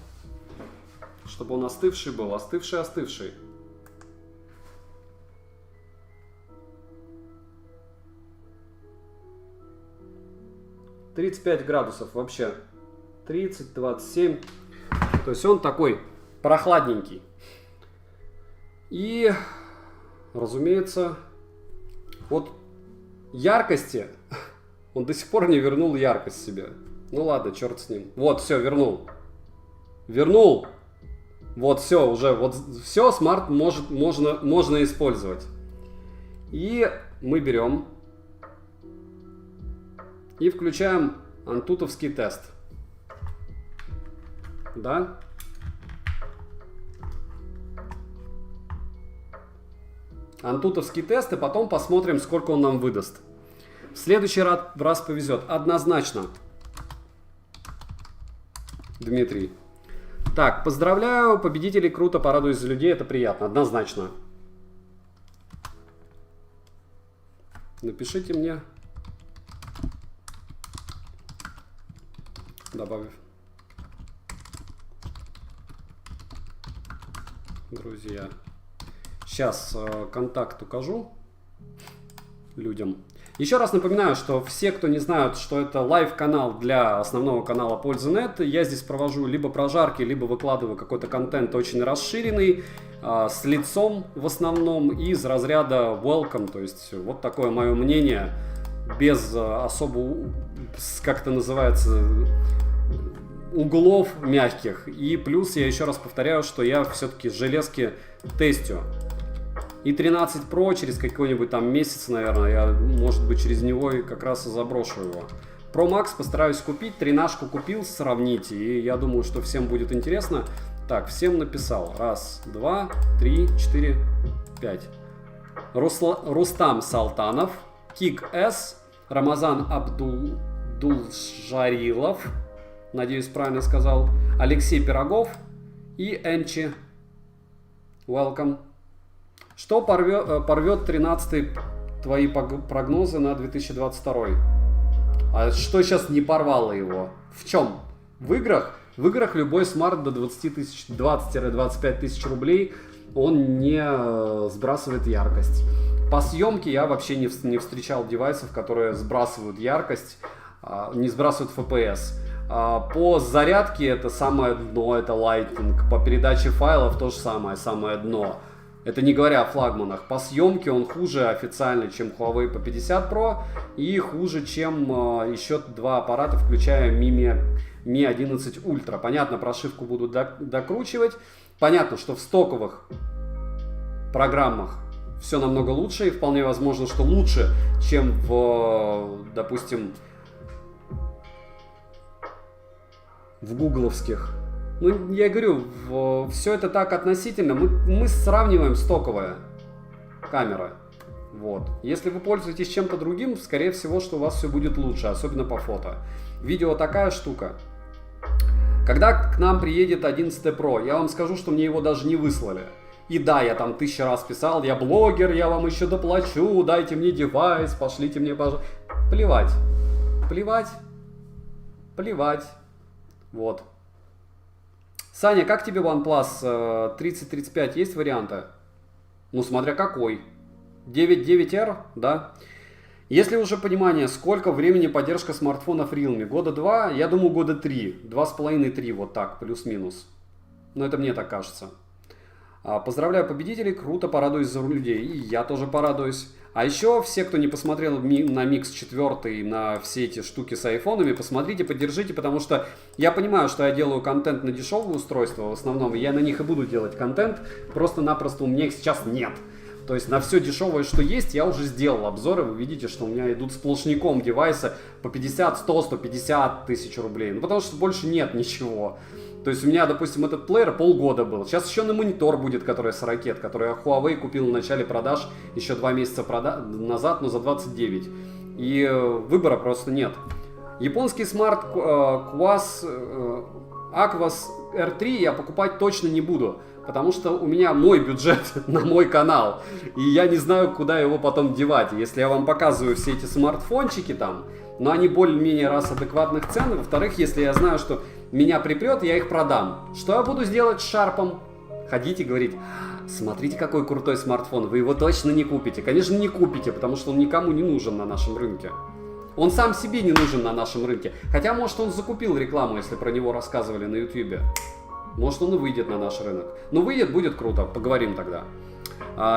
чтобы он остывший был. Остывший. 35 градусов вообще. 30, 27. То есть он такой прохладненький. И, разумеется, вот яркости он до сих пор не вернул яркость себе. Ну ладно, черт с ним. Вот, все, вернул. Вот, все, уже, вот, все, смарт можно использовать. И мы берем и включаем антутовский тест. Да? Антутовский тест, и потом посмотрим, сколько он нам выдаст. В следующий раз повезет. Однозначно. Дмитрий. Так, поздравляю, победителей, круто, порадуюсь за людей, это приятно, однозначно. Напишите мне, добавив. Друзья. Сейчас контакт укажу. людям. Еще раз напоминаю, что все, кто не знают, что это лайв-канал для основного канала Польза.нет, я здесь провожу либо прожарки, либо выкладываю какой-то контент очень расширенный, с лицом в основном, и из разряда welcome, то есть вот такое мое мнение, без особо, как это называется, углов мягких. И плюс я еще раз повторяю, что я все-таки железки тестю. И 13 Pro через какой-нибудь там месяц, наверное, я, может быть, через него и как раз и заброшу его. Pro Max постараюсь купить, 13-шку купил, сравнить, и я думаю, что всем будет интересно. Так, всем написал. 1, 2, 3, 4, 5. Рустам Салтанов, Кик С, Рамазан Абдулжарилов, надеюсь, правильно сказал, Алексей Пирогов и Энчи. Welcome. Что порвет 13-й твои прогнозы на 2022? А что сейчас не порвало его? В чем? В играх? В играх любой смарт до 20-25 тысяч рублей, он не сбрасывает яркость. По съемке я вообще не встречал девайсов, которые сбрасывают яркость, не сбрасывают FPS. По зарядке это самое дно, это Lightning. По передаче файлов то же самое дно. Это не говоря о флагманах. По съемке он хуже официально, чем Huawei P50 Pro, и хуже, чем еще два аппарата, включая Mi 11 Ultra. Понятно, прошивку будут докручивать. Понятно, что в стоковых программах все намного лучше, и вполне возможно, что лучше, чем в, допустим, в гугловских. Ну, я говорю, все это так относительно. Мы сравниваем стоковая камера. Вот. Если вы пользуетесь чем-то другим, скорее всего, что у вас все будет лучше, особенно по фото. Видео такая штука. Когда к нам приедет 11 Pro, я вам скажу, что мне его даже не выслали. И да, я там 1000 раз писал, я блогер, я вам еще доплачу, дайте мне девайс, пошлите мне, пожалуйста. Плевать. Плевать. Плевать. Вот. Саня, как тебе OnePlus 3035? Есть варианты? Ну, смотря какой. 9.9R, да? Если уже понимание, сколько времени поддержка смартфонов Realme? Года 2? Я думаю, года 3. 2,5-3, вот так, плюс-минус. Но это мне так кажется. Поздравляю победителей, круто, порадуюсь за людей. И я тоже порадуюсь. А еще все, кто не посмотрел на Mix 4, на все эти штуки с айфонами, посмотрите, поддержите, потому что я понимаю, что я делаю контент на дешевые устройства в основном, и я на них и буду делать контент, просто-напросто у меня их сейчас нет. То есть на все дешевое, что есть, я уже сделал обзоры, вы видите, что у меня идут сплошняком девайсы по 50, 100, 150 тысяч рублей, ну потому что больше нет ничего. То есть у меня, допустим, этот плеер полгода был. Сейчас еще на монитор будет, который с ракет, который я Huawei купил в начале продаж еще 2 месяца назад, но за 29. И выбора просто нет. Японский смарт Aquos R3 я покупать точно не буду. Потому что у меня мой бюджет на мой канал. И я не знаю, куда его потом девать. Если я вам показываю все эти смартфончики там, но они более-менее раз адекватных цен. Во-вторых, если я знаю, что меня припрет, я их продам. Что я буду делать с Шарпом? Ходить и говорить: смотрите, какой крутой смартфон, вы его точно не купите. Конечно, не купите, потому что он никому не нужен на нашем рынке. Он сам себе не нужен на нашем рынке. Хотя, может, он закупил рекламу, если про него рассказывали на YouTube. Может, он и выйдет на наш рынок. Но выйдет, будет круто, поговорим тогда.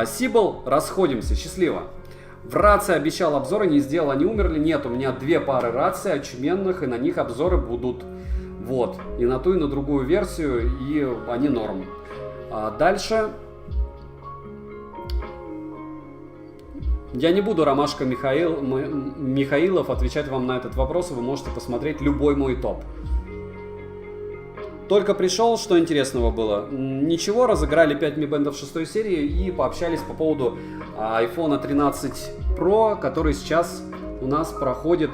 Сибл, расходимся, счастливо. В рации обещал обзоры, не сделал, они умерли. Нет, у меня 2 пары раций очуменных, и на них обзоры будут. Вот, и на ту, и на другую версию, и они норм. Дальше. Я не буду, Ромашка Михаилов, отвечать вам на этот вопрос, вы можете посмотреть любой мой топ. Только пришел, что интересного было? Ничего, разыграли 5 Mi Band 6 серии и пообщались по поводу iPhone 13 Pro, который сейчас у нас проходит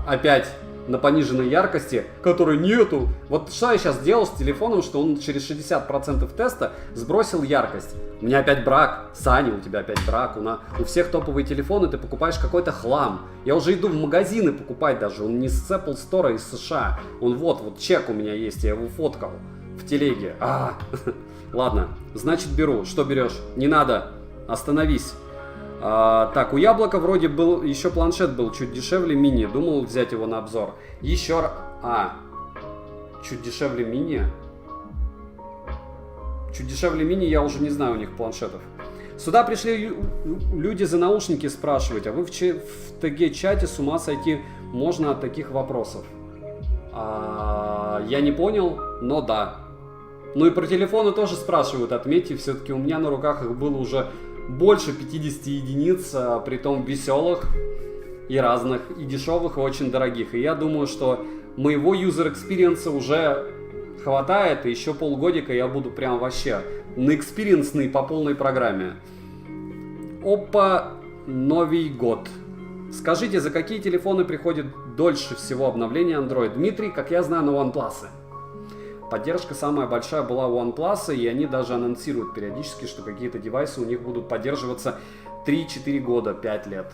опять на пониженной яркости, которой нету. Вот что я сейчас делал с телефоном, что он через 60% теста сбросил яркость. У меня опять брак. Саня, у тебя опять брак. У всех топовые телефоны, ты покупаешь какой-то хлам. Я уже иду в магазины покупать даже. Он не с Apple Store, а из США. Он вот чек у меня есть, я его фоткал в телеге. Ладно, значит беру. Что берешь? Не надо. Остановись. Так, у Яблока вроде был, еще планшет был чуть дешевле мини. Думал взять его на обзор. Еще раз... чуть дешевле мини? Чуть дешевле мини, я уже не знаю у них планшетов. Сюда пришли люди за наушники спрашивать, а вы в ТГ-чате с ума сойти можно от таких вопросов? Я не понял, но да. Ну и про телефоны тоже спрашивают, отметьте, все-таки у меня на руках их было уже больше 50 единиц, притом веселых и разных, и дешевых, и очень дорогих. И я думаю, что моего user experience уже хватает, и еще полгодика я буду прям вообще наэкспириенсный по полной программе. Опа, Новый год. Скажите, за какие телефоны приходит дольше всего обновление Android? Дмитрий, как я знаю, на OnePlus. Поддержка самая большая была у OnePlus, и они даже анонсируют периодически, что какие-то девайсы у них будут поддерживаться 3-4 года, 5 лет.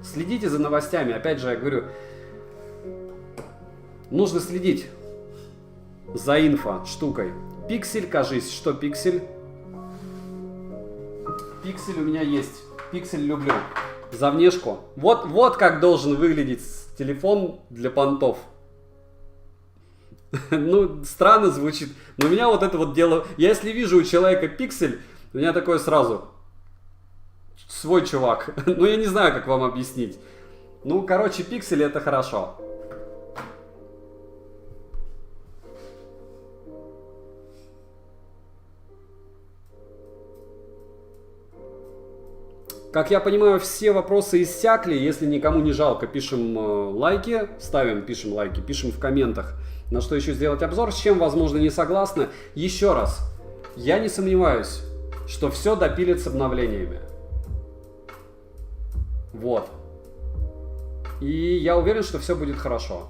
Следите за новостями. Опять же, я говорю, нужно следить за инфо штукой. Пиксель, кажись, что пиксель? Пиксель у меня есть. Пиксель люблю. За внешку. Вот как должен выглядеть телефон для понтов. Ну, странно звучит. Но у меня вот это вот дело... Я если вижу у человека пиксель, у меня такое сразу... Свой чувак. Ну, я не знаю, как вам объяснить. Ну, короче, пиксель это хорошо. Как я понимаю, все вопросы иссякли. Если никому не жалко, пишем лайки, пишем лайки, пишем в комментах, на что еще сделать обзор, с чем, возможно, не согласны. Еще раз, я не сомневаюсь, что все допилит с обновлениями. Вот. И я уверен, что все будет хорошо.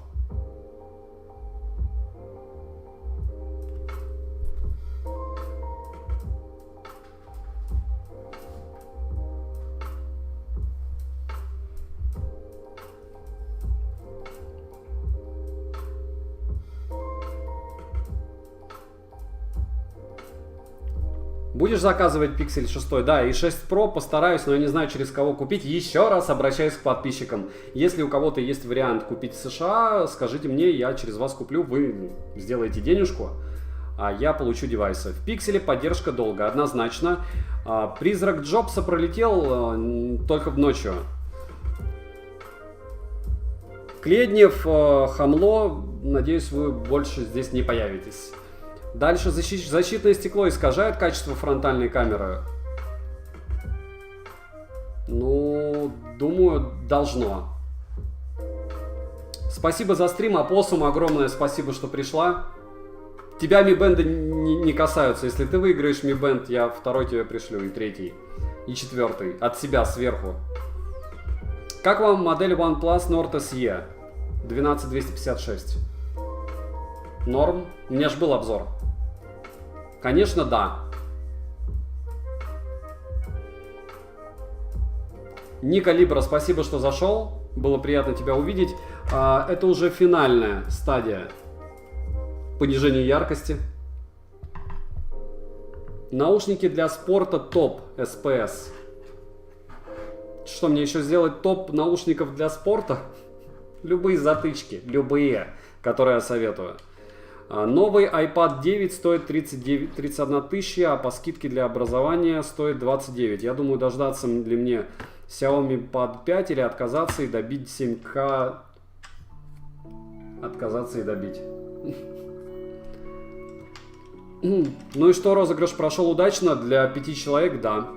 Будешь заказывать Pixel 6? Да, и 6 Pro постараюсь, но я не знаю, через кого купить. Еще раз обращаюсь к подписчикам. Если у кого-то есть вариант купить в США, скажите мне, я через вас куплю, вы сделаете денежку, а я получу девайсы. В Pixel поддержка долго, однозначно. Призрак Джобса пролетел только в ночью. Кледнев, Хамло, надеюсь, вы больше здесь не появитесь. Дальше защитное стекло искажает качество фронтальной камеры? Ну, думаю, должно. Спасибо за стрим, Апоссум, огромное спасибо, что пришла. Тебя Mi Band не касаются. Если ты выиграешь Mi Band, я второй тебе пришлю, и третий, и четвертый. От себя, сверху. Как вам модель OnePlus Nord SE 12256? Норм? У меня же был обзор. Конечно, да. Ника Либра, спасибо, что зашел. Было приятно тебя увидеть. Это уже финальная стадия понижения яркости. Наушники для спорта топ SPS. Что, мне еще сделать топ наушников для спорта? Любые затычки, любые, которые я советую. Новый iPad 9 стоит 31 тысяча, а по скидке для образования стоит 29. Я думаю, дождаться для мне Xiaomi Pad 5 или отказаться и добить 7К. Отказаться и добить. Ну и что, розыгрыш прошел удачно? Для 5 человек, да.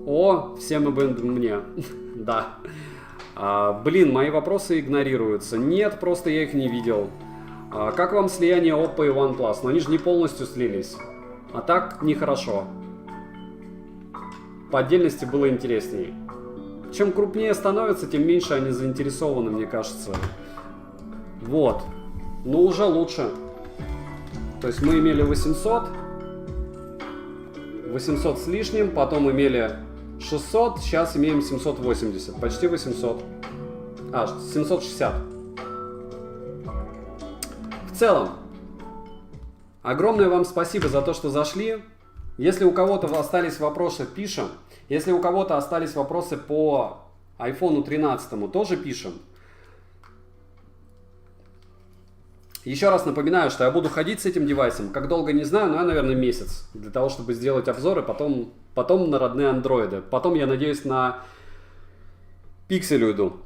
О, всем и мне. Да. Блин, мои вопросы игнорируются. Нет, просто я их не видел. Как вам слияние Oppo и OnePlus? Но они же не полностью слились. А так нехорошо. По отдельности было интереснее. Чем крупнее становятся, тем меньше они заинтересованы, мне кажется. Вот. Ну, уже лучше. То есть мы имели 800. 800 с лишним. Потом имели 600. Сейчас имеем 780. Почти 800. 760. В целом, огромное вам спасибо за то, что зашли. Если у кого-то остались вопросы, пишем. Если у кого-то остались вопросы по iPhone 13, тоже пишем. Еще раз напоминаю, что я буду ходить с этим девайсом, как долго не знаю, но я, наверное, месяц, для того, чтобы сделать обзоры, потом на родные андроиды. Потом, я надеюсь, на Pixel уйду.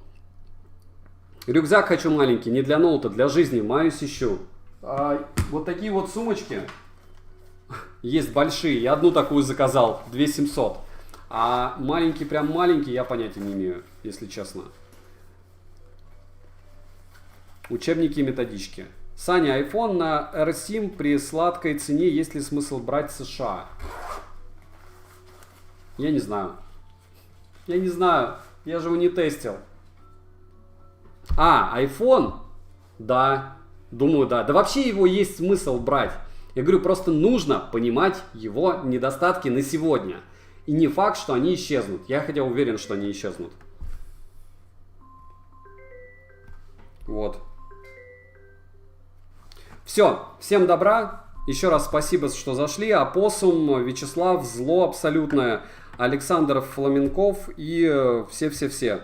Рюкзак хочу маленький, не для ноута, для жизни, маюсь ищу. Вот такие вот сумочки есть большие, я одну такую заказал, 2700. А маленький, прям маленький, я понятия не имею, если честно. Учебники и методички. Саня, iPhone на RSIM при сладкой цене, есть ли смысл брать в США? Я не знаю. Я не знаю, я же его не тестил. iPhone? Да, думаю, да. Да вообще его есть смысл брать. Я говорю, просто нужно понимать его недостатки на сегодня. И не факт, что они исчезнут. Я хотя уверен, что они исчезнут. Вот. Все, всем добра. Еще раз спасибо, что зашли. Апоссум, Вячеслав, Зло абсолютное, Александр Фламенков и все-все-все.